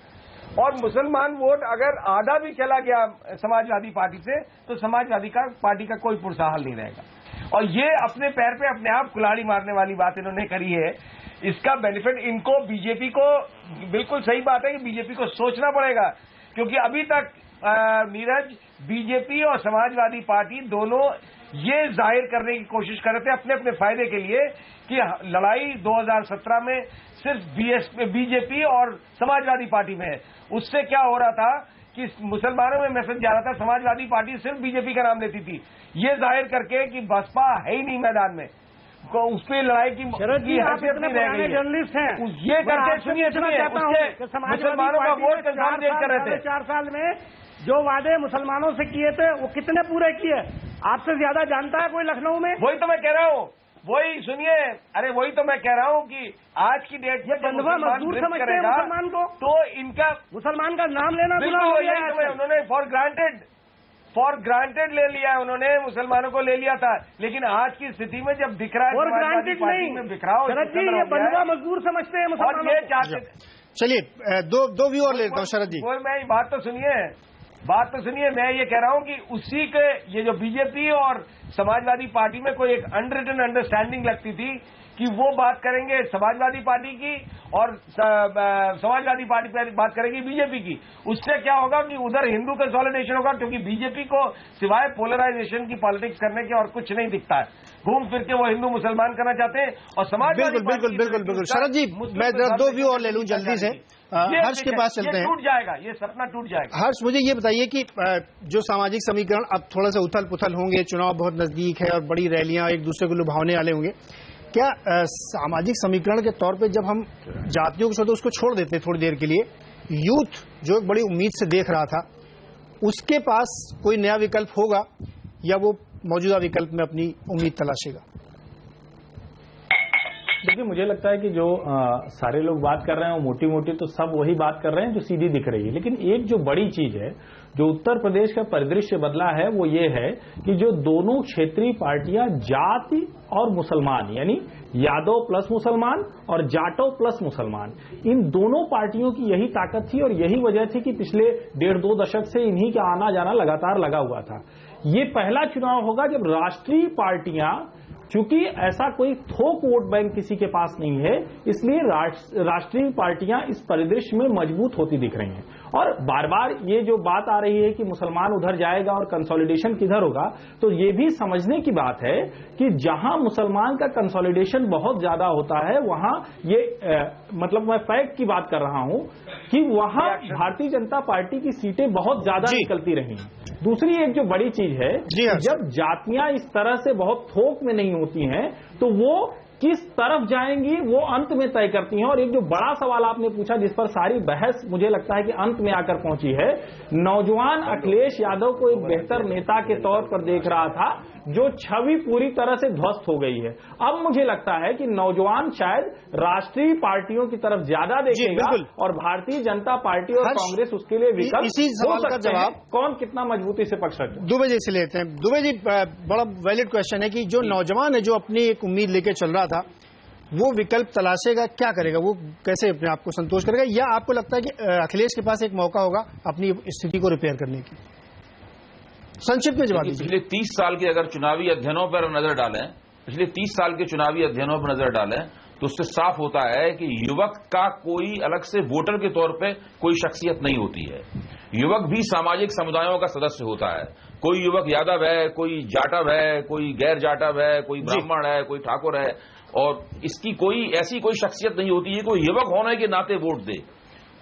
और मुसलमान वोट अगर आधा भी चला गया समाजवादी पार्टी से तो समाजवादी पार्टी का कोई पुरसहाल नहीं रहेगा। और ये अपने पैर पे अपने आप कुल्हाड़ी मारने वाली बात इन्होंने करी है। इसका बेनिफिट इनको, बीजेपी को, बिल्कुल सही बात है कि बीजेपी को सोचना पड़ेगा, क्योंकि अभी तक नीरज, बीजेपी और समाजवादी पार्टी दोनों ये जाहिर करने की कोशिश कर रहे थे अपने अपने फायदे के लिए कि लड़ाई 2017 में सिर्फ बीजेपी और समाजवादी पार्टी में है। उससे क्या हो रहा था कि मुसलमानों में मैसेज जा रहा था, समाजवादी पार्टी सिर्फ बीजेपी का नाम लेती थी, ये जाहिर करके कि बसपा है ही नहीं मैदान में, उस पर लड़ाई की हैसियत नहीं रह गई। जर्नलिस्ट हैं, ये करके सुनिए मुसलमानों का वोट कंफर्म देख कर रहे थे। 4 साल में जो वादे मुसलमानों से किए थे वो कितने पूरे किए आपसे ज्यादा जानता है कोई लखनऊ में? वही तो मैं कह रहा हूँ, वही सुनिए, अरे वही तो मैं कह रहा हूँ कि आज की डेट ये बंधुआ मजदूर समझते हैं मुसलमान को, तो इनका मुसलमान का नाम लेना गुनाह हो गया है। उन्होंने फॉर ग्रांटेड ले लिया, उन्होंने मुसलमानों को ले लिया था, लेकिन आज की स्थिति में जब दिख रहा है फॉर ग्रांटेड नहीं, बिखराव, शरद जी ये बंधुआ मजदूर समझते हैं मुसलमानों को। ये चाहते। चलिए दो व्यू और लेता हूँ शरद जी। मैं बात तो सुनिए, मैं ये कह रहा हूँ कि उसी के ये जो बीजेपी और समाजवादी पार्टी में कोई एक अनरिटन अंडरस्टैंडिंग लगती थी कि वो बात करेंगे समाजवादी पार्टी की और समाजवादी पार्टी बात करेगी बीजेपी की। उससे क्या होगा कि उधर हिंदू कंसोलिडेशन होगा, क्योंकि बीजेपी को सिवाय पोलराइजेशन की पॉलिटिक्स करने के और कुछ नहीं दिखता है। घूम फिर के वो हिंदू मुसलमान करना चाहते हैं और समाजवादी बिल्कुल। शरद जी मैं 2 व्यू और ले लूं जल्दी से। हर्ष के पास चलते हैं। टूट जाएगा, ये सपना टूट जाएगा। हर्ष मुझे ये बताइए कि जो सामाजिक समीकरण अब थोड़ा सा उथल पुथल होंगे, चुनाव बहुत नजदीक है और बड़ी रैलियां एक दूसरे को लुभावने वाले होंगे, क्या सामाजिक समीकरण के तौर पे जब हम जातियों को सोचते उसको छोड़ देते थोड़ी देर के लिए, यूथ जो एक बड़ी उम्मीद से देख रहा था उसके पास कोई नया विकल्प होगा या वो मौजूदा विकल्प में अपनी उम्मीद तलाशेगा? देखिए मुझे लगता है कि जो सारे लोग बात कर रहे हैं वो मोटी मोटी तो सब वही बात कर रहे हैं जो सीधी दिख रही है, लेकिन एक जो बड़ी चीज है जो उत्तर प्रदेश का परिदृश्य बदला है वो ये है कि जो दोनों क्षेत्रीय पार्टियां जाति और मुसलमान यानी यादव प्लस मुसलमान और जाटो प्लस मुसलमान, इन दोनों पार्टियों की यही ताकत थी और यही वजह थी कि पिछले 1.5-2 दशक से इन्हीं का आना जाना लगातार लगा हुआ था। ये पहला चुनाव होगा जब राष्ट्रीय पार्टियां, चूंकि ऐसा कोई थोक वोट बैंक किसी के पास नहीं है, इसलिए राष्ट्रीय पार्टियां इस परिदृश्य में मजबूत होती दिख रही हैं। और बार बार ये जो बात आ रही है कि मुसलमान उधर जाएगा और कंसोलिडेशन किधर होगा, तो ये भी समझने की बात है कि जहां मुसलमान का कंसोलिडेशन बहुत ज्यादा होता है वहां ये मतलब मैं फैक्ट की बात कर रहा हूं कि वहां भारतीय जनता पार्टी की सीटें बहुत ज्यादा निकलती रही हैं। दूसरी एक जो बड़ी चीज है, जब जातियां इस तरह से बहुत थोक में नहीं होती हैं तो वो किस तरफ जाएंगी वो अंत में तय करती हैं। और एक जो बड़ा सवाल आपने पूछा जिस पर सारी बहस मुझे लगता है कि अंत में आकर पहुंची है, नौजवान अखिलेश यादव को एक बेहतर नेता के तौर पर देख रहा था जो छवि पूरी तरह से ध्वस्त हो गई है। अब मुझे लगता है कि नौजवान शायद राष्ट्रीय पार्टियों की तरफ ज्यादा देखेगा और भारतीय जनता पार्टी और कांग्रेस उसके लिए विकल्प इसी सवाल का जवाब कौन कितना मजबूती से पक्ष रखे। दुबे जी से लेते हैं। दुबे जी बड़ा वैलिड क्वेश्चन है कि जो नौजवान है जो अपनी एक उम्मीद लेके चल रहा था वो विकल्प तलाशेगा, क्या करेगा, वो कैसे अपने आप को संतोष करेगा, या आपको लगता है कि अखिलेश के पास एक मौका होगा अपनी स्थिति को रिपेयर करने की? संक्षिप्त में जवाब दीजिए। पिछले 30 साल के अगर चुनावी अध्ययनों पर नजर डालें, पिछले 30 साल के चुनावी अध्ययनों पर नजर डालें तो उससे साफ होता है कि युवक का कोई अलग से वोटर के तौर पे कोई शख्सियत नहीं होती है। युवक भी सामाजिक समुदायों का सदस्य होता है। कोई युवक यादव है, कोई जाटव है, कोई गैर जाटव है, कोई ब्राह्मण है, कोई ठाकुर है, और इसकी कोई ऐसी कोई शख्सियत नहीं होती है कोई युवक होने के नाते वोट दे।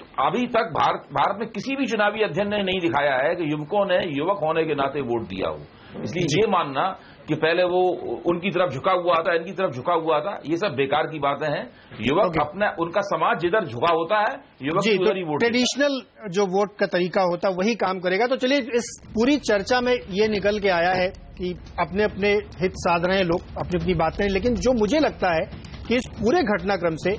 तो अभी तक भारत में किसी भी चुनावी अध्ययन ने नहीं दिखाया है कि युवकों ने युवक होने के नाते वोट दिया हो। इसलिए ये मानना कि पहले वो उनकी तरफ झुका हुआ था, इनकी तरफ झुका हुआ था, ये सब बेकार की बातें हैं। युवक अपना, उनका समाज जिधर झुका होता है युवक उधर ही वोट, ट्रेडिशनल जो वोट का तरीका होता है वही काम करेगा। तो चलिए इस पूरी चर्चा में ये निकल के आया है कि अपने अपने हित साध रहे हैं लोग, अपनी अपनी बातें, लेकिन जो मुझे लगता है कि इस पूरे घटनाक्रम से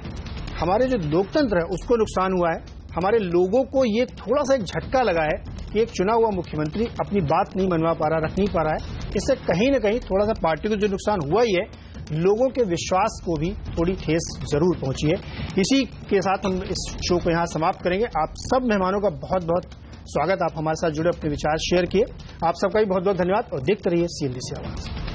हमारे जो लोकतंत्र है उसको नुकसान हुआ है। हमारे लोगों को ये थोड़ा सा एक झटका लगा है कि एक चुना हुआ मुख्यमंत्री अपनी बात नहीं मनवा पा रहा, रख नहीं पा रहा है। इससे कहीं ना कहीं थोड़ा सा पार्टी को जो नुकसान हुआ ही है, लोगों के विश्वास को भी थोड़ी ठेस जरूर पहुंची है। इसी के साथ हम इस शो को यहां समाप्त करेंगे। आप सब मेहमानों का बहुत बहुत स्वागत, आप हमारे साथ जुड़े, अपने विचार शेयर किए। आप सबका भी बहुत बहुत धन्यवाद और देखते रहिए CNBC आवाज।